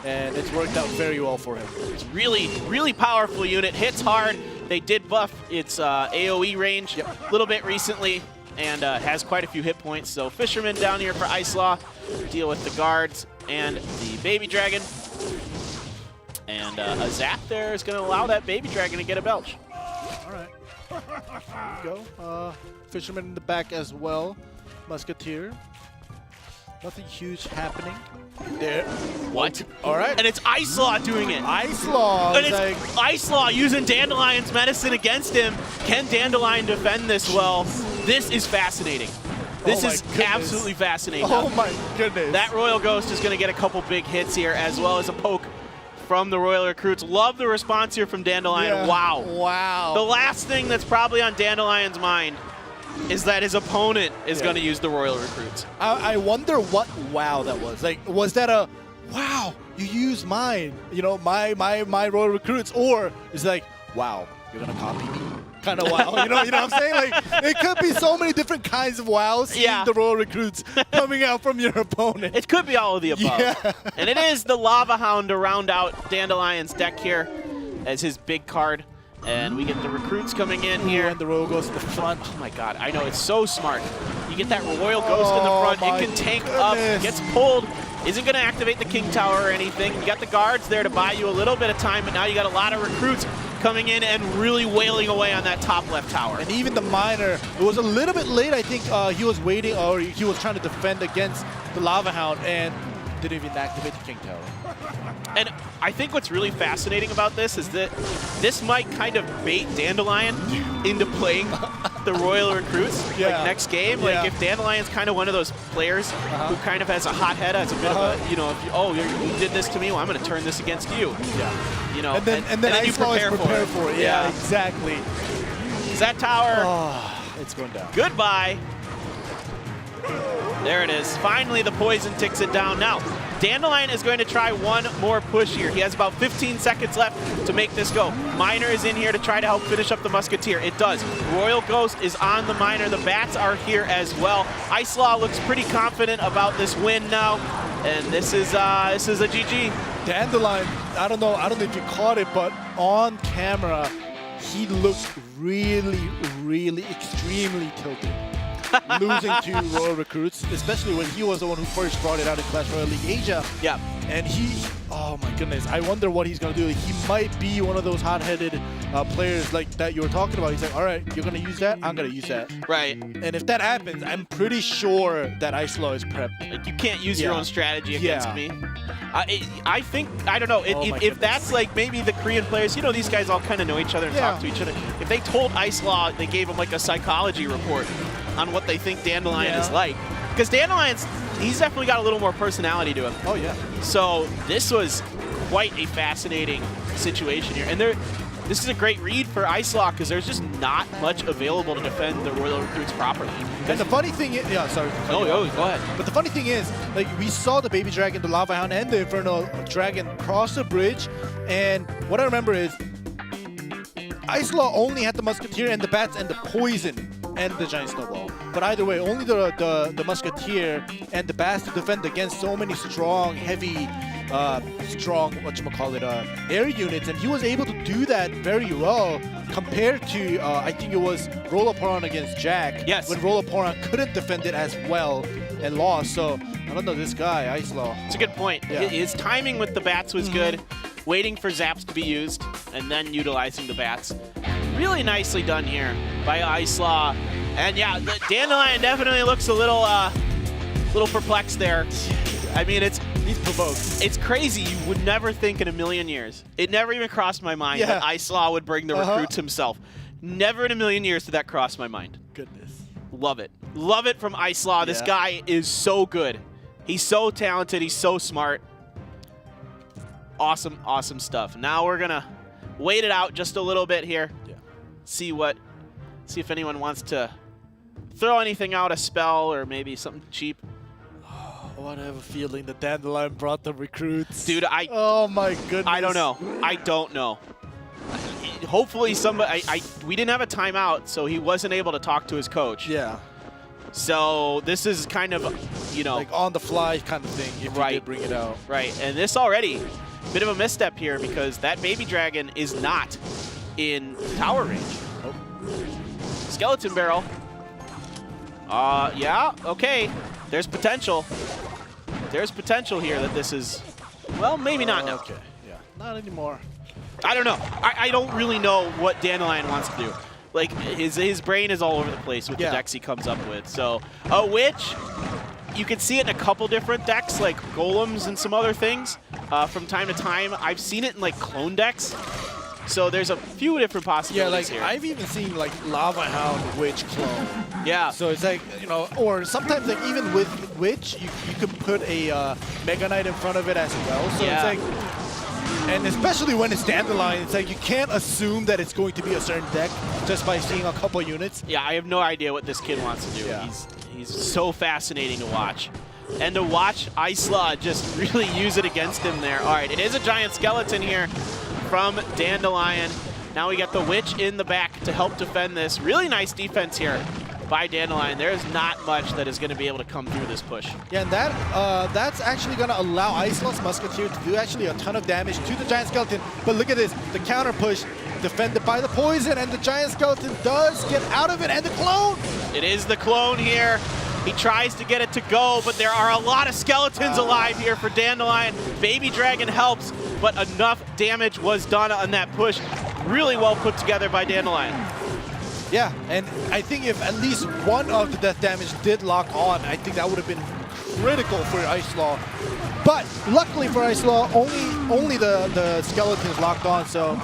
and it's worked out very well for him. It's really, really powerful unit. Hits hard. They did buff its AoE range a little bit recently, and has quite a few hit points. So Fisherman down here for Icelaw. Deal with the guards and the Baby Dragon. And a Zap there is going to allow that Baby Dragon to get a belch. All right. There you go. Fisherman in the back as well. Musketeer. Nothing huge happening there. What? All right. And it's Icelaw doing it. Icelaw. And it's Icelaw using Dandelion's medicine against him. Can Dandelion defend this well? This is fascinating. This is absolutely fascinating. Oh my goodness. That Royal Ghost is going to get a couple big hits here, as well as a poke from the Royal Recruits. Love the response here from Dandelion. Yeah. Wow. Wow. The last thing that's probably on Dandelion's mind is that his opponent is going to use the Royal Recruits. I wonder what wow that was. Like, was that a wow, you used mine, my Royal Recruits, or is it like, wow, you're going to copy me? Kind of wow, you know what I'm saying? Like, it could be so many different kinds of wows. Yeah. The Royal Recruits coming out from your opponent. It could be all of the above. Yeah. And it is the Lava Hound to round out Dandelion's deck here as his big card. And we get the recruits coming in here. And the Royal Ghost in the front. Oh my god, I know, it's so smart. You get that Royal Ghost in the front, it can tank up, gets pulled, isn't going to activate the King Tower or anything. You got the guards there to buy you a little bit of time, but now you got a lot of recruits coming in and really wailing away on that top left tower. And even the miner, it was a little bit late. I think he was waiting, or he was trying to defend against the Lava Hound and didn't even activate the King Tower. And I think what's really fascinating about this is that this might kind of bait Dandelion into playing the Royal Recruits like next game. Like if Dandelion's kind of one of those players who kind of has a hot head, as a bit of a, you did this to me, well, I'm going to turn this against you. Yeah. And then you prepare for it. Yeah, exactly. Is that tower? Oh, it's going down. Goodbye. There it is. Finally, the poison ticks it down. Now, Dandelion is going to try one more push here. He has about 15 seconds left to make this go. Miner is in here to try to help finish up the Musketeer. It does. Royal Ghost is on the Miner. The Bats are here as well. Icelaw looks pretty confident about this win now, and this is a GG. Dandelion, I don't know if you caught it, but on camera, he looks really, really extremely tilted. Losing to Royal Recruits, especially when he was the one who first brought it out in Clash Royale League Asia. Yeah. And oh my goodness, I wonder what he's going to do. He might be one of those hot-headed players like that you were talking about. He's like, all right, you're going to use that, I'm going to use that. Right. And if that happens, I'm pretty sure that Icelaw is prepped. Like, you can't use your own strategy against me. I think, I don't know, if that's like maybe the Korean players, these guys all kind of know each other and talk to each other. If they told Icelaw, they gave him like a psychology report on what they think Dandelion is like. Because Dandelion's, he's definitely got a little more personality to him. Oh, yeah. So this was quite a fascinating situation here. And this is a great read for Ice-Law because there's just not much available to defend the Royal Recruits properly. And the funny thing is, yeah, sorry. No, go ahead. But the funny thing is, like, we saw the Baby Dragon, the Lava Hound, and the Infernal Dragon cross the bridge, and what I remember is Ice-Law only had the Musketeer and the Bats and the Poison and the Giant Snowball. But either way, only the Musketeer and the Bats to defend against so many strong, heavy, air units, and he was able to do that very well compared to, I think it was Rollaporon against Jack. Yes. When Rollaporon couldn't defend it as well and lost. So, I don't know, this guy, Ice-Law. It's a good point. Yeah. His timing with the Bats was good, waiting for Zaps to be used, and then utilizing the Bats. Really nicely done here by Ice-Law. And yeah, the Dandelion definitely looks a little perplexed there. I mean, he's provoked. It's crazy. You would never think in a million years. It never even crossed my mind that Ice-Law would bring the recruits himself. Never in a million years did that cross my mind. Goodness. Love it. Love it from Ice-Law. This guy is so good. He's so talented. He's so smart. Awesome, awesome stuff. Now we're going to wait it out just a little bit here. Yeah. See if anyone wants to throw anything out, a spell or maybe something cheap. Oh, I have a feeling the Dandelion brought the recruits. Dude, oh my goodness. I don't know. I don't know. Hopefully somebody, we didn't have a timeout, so he wasn't able to talk to his coach. Yeah. So this is kind of, you know. Like on the fly kind of thing, if you did bring it out. Right, and this already, bit of a misstep here because that Baby Dragon is not in tower range. Nope. Skeleton Barrel. Yeah, okay. There's potential. There's potential here that this is, well, maybe not now. Okay, yeah. Not anymore. I don't know. I don't really know what Dandelion wants to do. Like, his brain is all over the place with the decks he comes up with. So, a Witch, you can see it in a couple different decks, like Golems and some other things. From time to time, I've seen it in, like, clone decks. So there's a few different possibilities here. I've even seen, like, Lava Hound Witch clone. Yeah. So it's like, you know, or sometimes, like, even with Witch, you could put a Mega Knight in front of it as well. So it's like, and especially when it's Dandelion, it's like you can't assume that it's going to be a certain deck just by seeing a couple units. Yeah, I have no idea what this kid wants to do. Yeah. He's so fascinating to watch. And to watch Ice-Law just really use it against him there. All right, it is a giant skeleton here from Dandelion. Now we got the Witch in the back to help defend this. Really nice defense here by Dandelion. There is not much that is going to be able to come through this push. Yeah, and that's actually going to allow Ice-Law's Musketeer to do actually a ton of damage to the giant skeleton. But look at this, the counter push defended by the poison, and the giant skeleton does get out of it, and the clone! It is the clone here. He tries to get it to go, but there are a lot of skeletons alive here for Dandelion. Baby Dragon helps, but enough damage was done on that push. Really well put together by Dandelion. Yeah, and I think if at least one of the death damage did lock on, I think that would have been critical for Ice-Law. But luckily for Ice-Law, only the skeletons locked on, so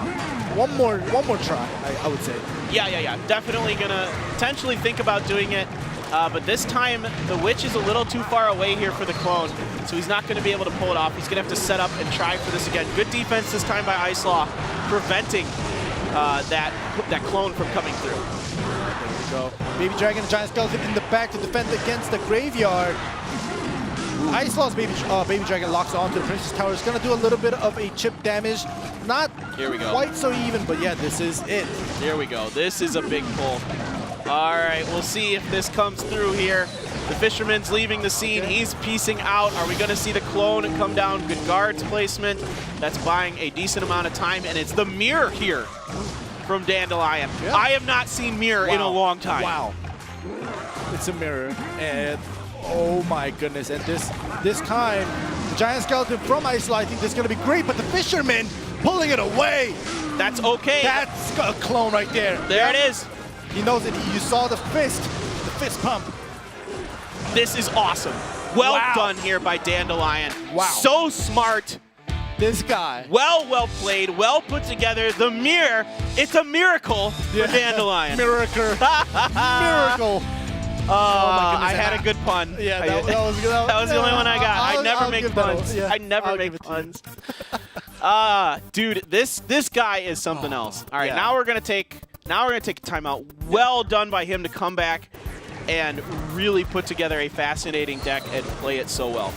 one more try, I would say. Yeah. Definitely gonna potentially think about doing it. But this time, the Witch is a little too far away here for the clone, so he's not going to be able to pull it off. He's going to have to set up and try for this again. Good defense this time by Ice-Law, preventing that clone from coming through. There we go. Baby Dragon and Giant Skeleton in the back to defend against the graveyard. Ice-Law's Baby Dragon locks onto the Princess Tower. It's going to do a little bit of a chip damage. Not quite so even, but yeah, this is it. Here we go. This is a big pull. All right, we'll see if this comes through here. The Fisherman's leaving the scene. He's piecing out. Are we going to see the clone and come down? Good guards placement. That's buying a decent amount of time, and it's the mirror here from Dandelion. Yeah. I have not seen mirror in a long time. Wow. It's a mirror, and oh my goodness. And this time, the giant skeleton from Ice-Law, I think this is going to be great, but the Fisherman pulling it away. That's okay. That's a clone right there. There it is. He knows it. You saw the fist pump. This is awesome. Well done here by Dandelion. Wow. So smart. This guy. Well played. Well put together. The mirror. It's a miracle for Dandelion. Miracle. Miracle. Oh my goodness. I had a good pun. Yeah, that was good. That was the only one I got. I never make puns. Yeah, I never make puns. Dude, this guy is something else. All right, yeah. now we're gonna take a timeout. Well done by him to come back and really put together a fascinating deck and play it so well.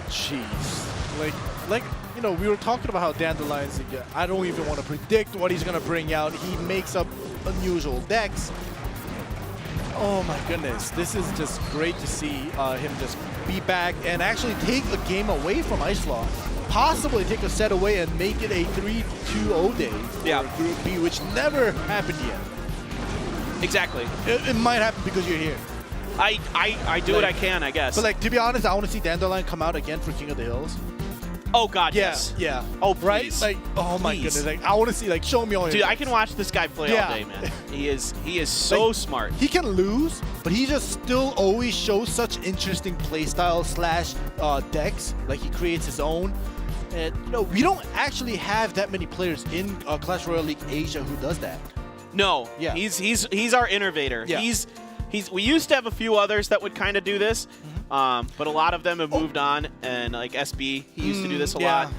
Jeez. Like you know, we were talking about how Dandelion's, I don't even want to predict what he's going to bring out. He makes up unusual decks. Oh my goodness. This is just great to see him just be back and actually take a game away from Icelaw. Possibly take a set away and make it a 3-2-0 day for Group B, which never happened yet. Exactly. It might happen because you're here. I do what I can, I guess. But like, to be honest, I want to see Dandelion come out again for King of the Hills. Oh God, yes. Yeah. Oh, right? please. Like, oh my goodness. Like, I want to see, like, show me all your Dude, I decks. can watch this guy play all day, man. He is so Like, smart. He can lose, but he just still always shows such interesting playstyle / decks. Like, he creates his own. And you know, we don't actually have that many players in Clash Royale League Asia who does that. No. Yeah. He's our innovator. Yeah. We used to have a few others that would kind of do this, but a lot of them have moved on. And like SB, he used to do this a lot.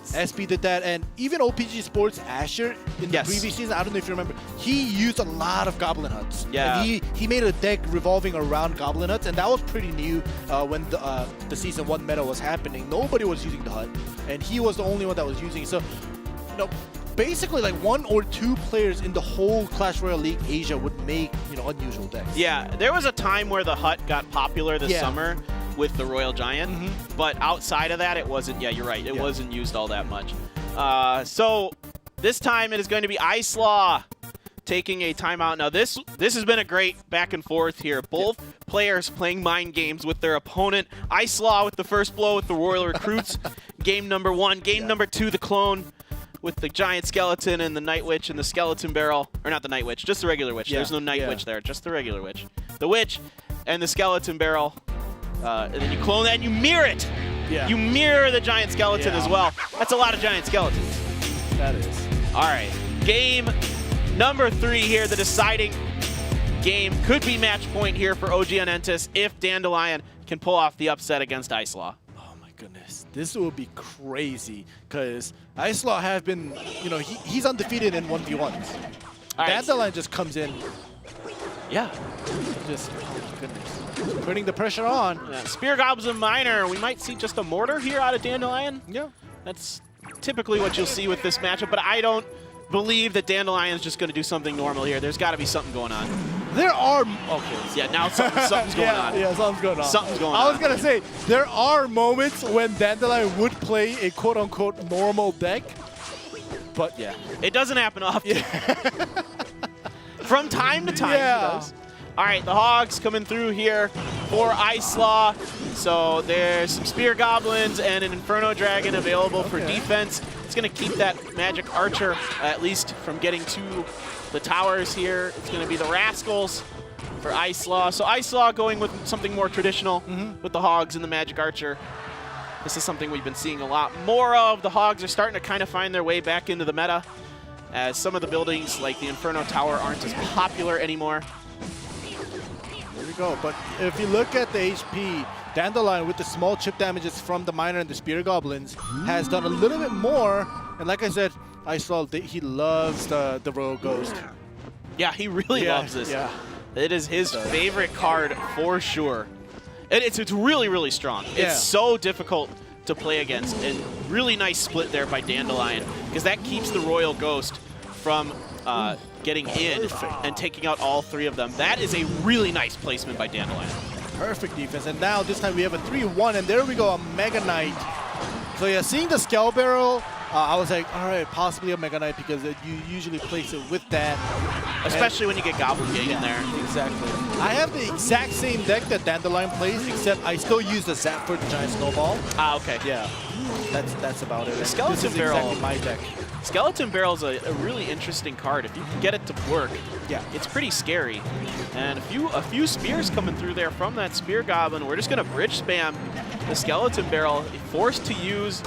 SB did that, and even OPG Sports Asher in the previous season, I don't know if you remember, he used a lot of Goblin Huts. Yeah. And he made a deck revolving around Goblin Huts, and that was pretty new when the Season 1 meta was happening. Nobody was using the hut, and he was the only one that was using it. So, you know, basically like 1 or 2 players in the whole Clash Royale League Asia would make, you know, unusual decks. Yeah, there was a time where the hut got popular this summer with the Royal Giant, but outside of that, it wasn't. Yeah, you're right. It wasn't used all that much. So this time it is going to be Icelaw taking a timeout. Now this has been a great back and forth here. Both players playing mind games with their opponent. Icelaw with the first blow with the Royal Recruits. Game number 1. Game number 2, the clone with the giant skeleton and the Night Witch and the skeleton barrel. Or not the Night Witch, just the regular witch. There's no Night Witch there, just the regular witch. The witch and the skeleton barrel. And then you clone that and you mirror it. Yeah. You mirror the giant skeleton as well. That's a lot of giant skeletons. That is. All right. Game number 3 here. The deciding game could be match point here for OG Enentis if Dandelion can pull off the upset against Icelaw. Oh my goodness. This will be crazy because Icelaw have been, you know, he's undefeated in 1v1s. Dandelion just comes in. Yeah. Just, oh my goodness. Putting the pressure on. Yeah. Spear Goblin Miner. We might see just a mortar here out of Dandelion. Yeah. That's typically what you'll see with this matchup, but I don't believe that Dandelion is just going to do something normal here. There's got to be something going on. There are... Okay. Yeah, now something's going on. Yeah, something's going on. Something's going on. I was going to say, there are moments when Dandelion would play a quote-unquote normal deck, but yeah. It doesn't happen often. From time to time, he does. All right, the Hogs coming through here for Icelaw. So there's some Spear Goblins and an Inferno Dragon available for defense. It's going to keep that Magic Archer, at least, from getting to the towers here. It's going to be the Rascals for Icelaw. So Icelaw going with something more traditional with the Hogs and the Magic Archer. This is something we've been seeing a lot more of. The Hogs are starting to kind of find their way back into the meta, as some of the buildings, like the Inferno Tower, aren't as popular anymore. There we go. But if you look at the HP, Dandelion with the small chip damages from the Miner and the Spear Goblins has done a little bit more. And like I said, Icelaw, he loves the Royal Ghost. Yeah, he really loves this. Yeah. It is his favorite card for sure. And it's really, really strong. Yeah. It's so difficult to play against. And really nice split there by Dandelion, because that keeps the Royal Ghost from getting in and taking out all 3 of them. That is a really nice placement by Dandelion. Perfect defense. And now this time we have a 3-1, and there we go, a Mega Knight. So yeah, seeing the Skull Barrel, I was like, all right, possibly a Mega Knight, because you usually place it with that. Especially when you get Goblin Gang in there. Exactly. I have the exact same deck that Dandelion plays, except I still use the Zap for the Giant Snowball. Ah, okay. Yeah, that's about it. The Skeleton this is Barrel, exactly my deck. Skeleton Barrel is a really interesting card. If you can get it to work, it's pretty scary. And a few spears coming through there from that Spear Goblin. We're just going to bridge spam the Skeleton Barrel, forced to use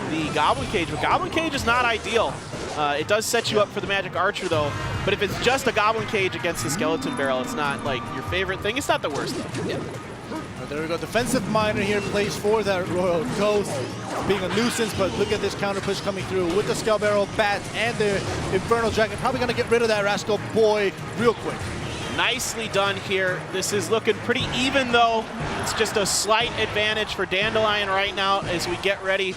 the Goblin Cage. But Goblin Cage is not ideal. It does set you up for the Magic Archer, though. But if it's just a Goblin Cage against the Skeleton Barrel, it's not like your favorite thing. It's not the worst thing. There we go. Defensive miner here plays for that Royal Ghost, being a nuisance, but look at this counter push coming through with the Skull Barrel, Bats, and the Infernal Dragon. Probably going to get rid of that Rascal Boy real quick. Nicely done here. This is looking pretty even, though. It's just a slight advantage for Dandelion right now as we get ready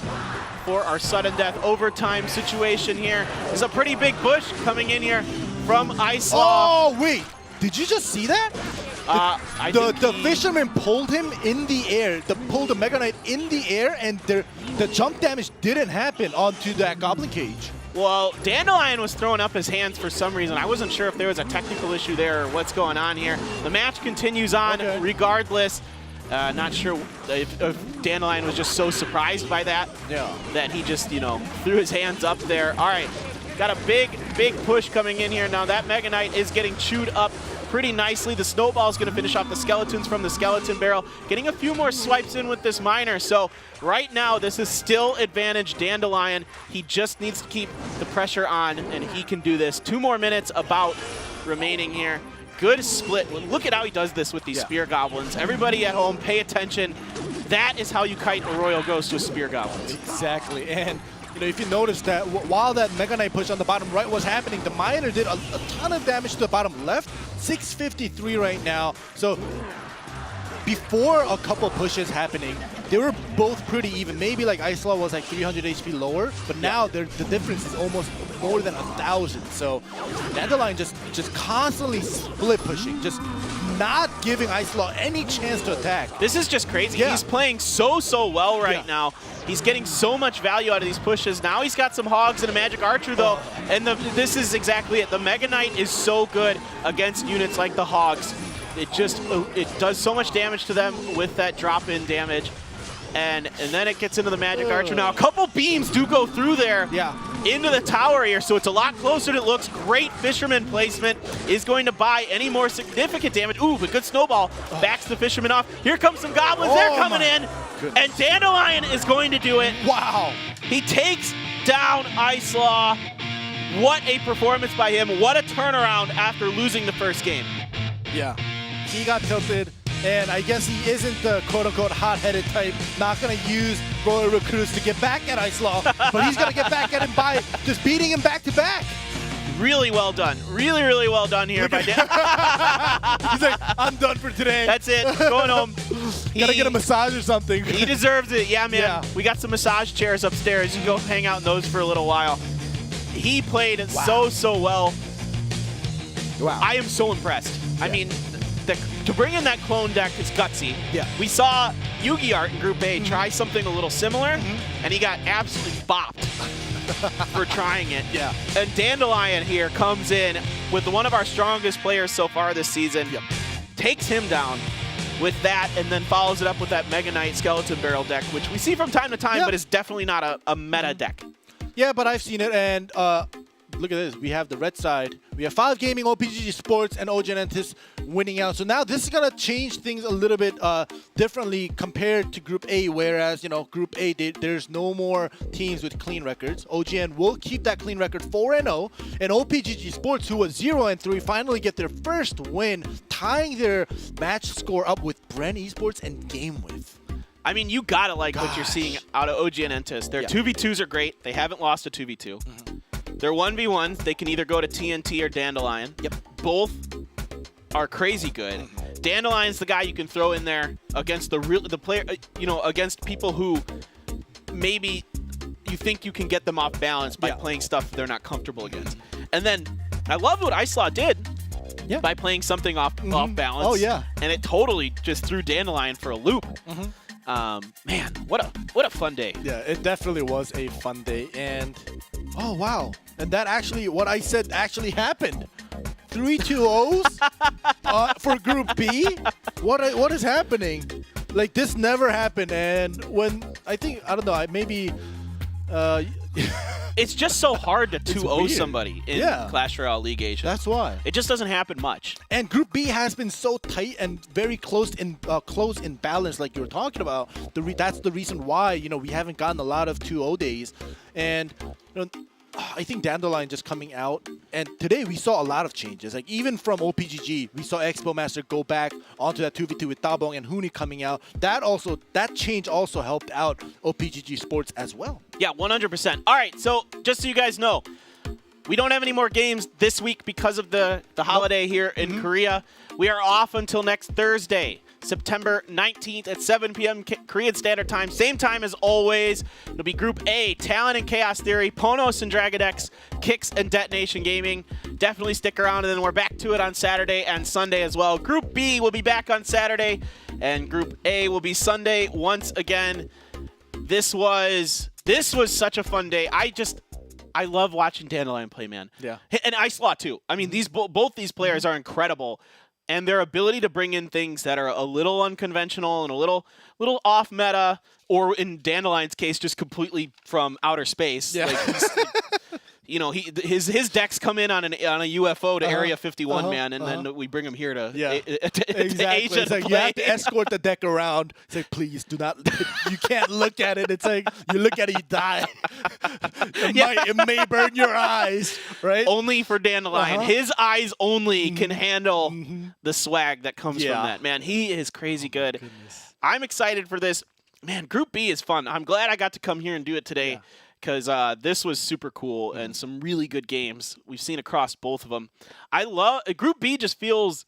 for our sudden death overtime situation here. There's a pretty big push coming in here from Ice Law. Oh, wait. Did you just see that? The fisherman pulled him in the air. Pulled the Mega Knight in the air, and the jump damage didn't happen onto that Goblin Cage. Well, Dandelion was throwing up his hands for some reason. I wasn't sure if there was a technical issue there or what's going on here. The match continues on regardless. Not sure if Dandelion was just so surprised by that that he just, threw his hands up there. All right, got a big push coming in here. Now that Mega Knight is getting chewed up pretty nicely. The Snowball is going to finish off the Skeletons from the Skeleton Barrel, getting a few more swipes in with this Miner. So right now, this is still advantage Dandelion. He just needs to keep the pressure on, and he can do this. 2 more minutes about remaining here. Good split. Look at how he does this with these Spear Goblins. Everybody at home, pay attention. That is how you kite a Royal Ghost with Spear Goblins. Exactly. And if you notice that while that Mega Knight push on the bottom right was happening, the Miner did a ton of damage to the bottom left. 653 right now. So before a couple pushes happening, they were both pretty even. Maybe like Ice Law was like 300 HP lower, but now the difference is almost more than 1,000. So Dandelion just constantly split pushing, just not giving Ice Law any chance to attack. This is just crazy. He's playing so well right now. He's getting so much value out of these pushes. Now he's got some Hogs and a Magic Archer, though, and this is exactly it. The Mega Knight is so good against units like the Hogs. It does so much damage to them with that drop-in damage. And then it gets into the Magic Archer. Now, a couple beams do go through there into the tower here, so it's a lot closer than it looks. Great Fisherman placement is going to buy any more significant damage. Ooh, but good Snowball backs the Fisherman off. Here comes some Goblins. They're coming in, and Dandelion is going to do it. Wow. He takes down Ice Law. What a performance by him. What a turnaround after losing the first game. Yeah, he got tilted. And I guess he isn't the quote-unquote hot-headed type, not going to use Royal Recruits to get back at Ice Law, but he's going to get back at him by just beating him back-to-back. Really well done. Really well done here by Dan. He's like, I'm done for today. That's it. Going home. Gotta get a massage or something. He deserves it. Yeah, man. Yeah. We got some massage chairs upstairs. You can go hang out in those for a little while. He played so well. Wow. I am so impressed. I mean, to bring in that clone deck is gutsy. Yeah. We saw Yugi Art in Group A try something a little similar, and he got absolutely bopped for trying it. Yeah. And Dandelion here comes in with one of our strongest players so far this season, takes him down with that, and then follows it up with that Mega Knight Skeleton Barrel deck, which we see from time to time, but is definitely not a meta deck. Yeah, but I've seen it, and look at this. We have the red side. We have 5 Gaming, OPGG Sports, and OGNentis winning out. So now this is going to change things a little bit differently compared to Group A, whereas, Group A, there's no more teams with clean records. OGN will keep that clean record 4-0, and OPGG Sports, who was 0-3, finally get their first win, tying their match score up with Bren Esports and GameWith. I mean, you got to like what you're seeing out of OGNentis. Their 2v2s are great. They haven't lost a 2v2. They're 1v1s. They can either go to TNT or Dandelion. Yep. Both are crazy good. Dandelion's the guy you can throw in there against the player, against people who maybe you think you can get them off balance by playing stuff they're not comfortable against. And then I love what Ice Law did by playing something off balance. Oh, yeah. And it totally just threw Dandelion for a loop. Man, what a fun day. Yeah, it definitely was a fun day. And oh wow, and that actually, what I said actually happened. 3 2-0s for Group B. What is happening? Like, this never happened. And when I don't know, maybe it's just so hard to 2-0 somebody in Clash Royale League Asia. That's why. It just doesn't happen much. And Group B has been so tight and very close in balance, like you were talking about. That's the reason why we haven't gotten a lot of 2-0 days. And I think Dandelion just coming out, and today we saw a lot of changes. Like even from OPGG, we saw Expo Master go back onto that 2v2 with Dabong and Huni coming out. That change also helped out OPGG Sports as well. Yeah, 100%. All right, so just so you guys know, we don't have any more games this week because of the holiday here in Korea. We are off until next Thursday, September 19th at 7 p.m. Korean Standard Time. Same time as always. It'll be Group A, Talon and Chaos Theory, Ponos and Dragonex, Kicks and Detonation Gaming. Definitely stick around, and then we're back to it on Saturday and Sunday as well. Group B will be back on Saturday, and Group A will be Sunday once again. This was such a fun day. I love watching Dandelion play, man. Yeah. And Icelaw, too. I mean, both these players are incredible. And their ability to bring in things that are a little unconventional and a little off meta, or in Dandelion's case, just completely from outer space. Yeah. His decks come in on a UFO to Area 51, man, and then we bring him here to exactly. Asia. It's like you have to escort the deck around. It's like, please do not. You can't look at it. It's like you look at it, you die. It may burn your eyes, right? Only for Dandelion. His eyes only can handle the swag that comes from that. Man, he is crazy good. Goodness. I'm excited for this. Man, Group B is fun. I'm glad I got to come here and do it today. Yeah. Because this was super cool and some really good games we've seen across both of them. I love Group B. Just feels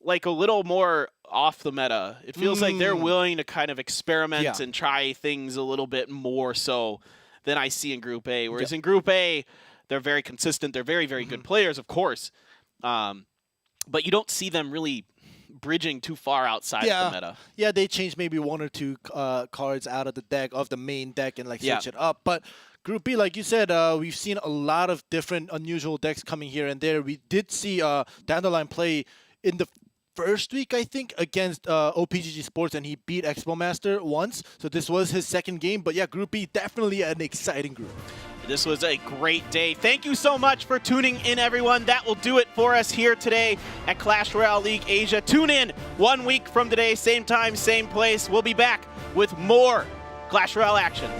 like a little more off the meta. It feels like they're willing to kind of experiment and try things a little bit more so than I see in Group A. Whereas in Group A, they're very consistent. They're very, very good players, of course. But you don't see them really bridging too far outside of the meta. Yeah, they changed maybe one or two cards out of the deck, of the main deck, and like switch it up. But Group B, like you said, we've seen a lot of different unusual decks coming here and there. We did see Dandelion play in the first week, I think, against OPGG Sports, and he beat Expo Master once. So this was his second game. But yeah, Group B, definitely an exciting group. This was a great day. Thank you so much for tuning in, everyone. That will do it for us here today at Clash Royale League Asia. Tune in 1 week from today, same time, same place. We'll be back with more Clash Royale action.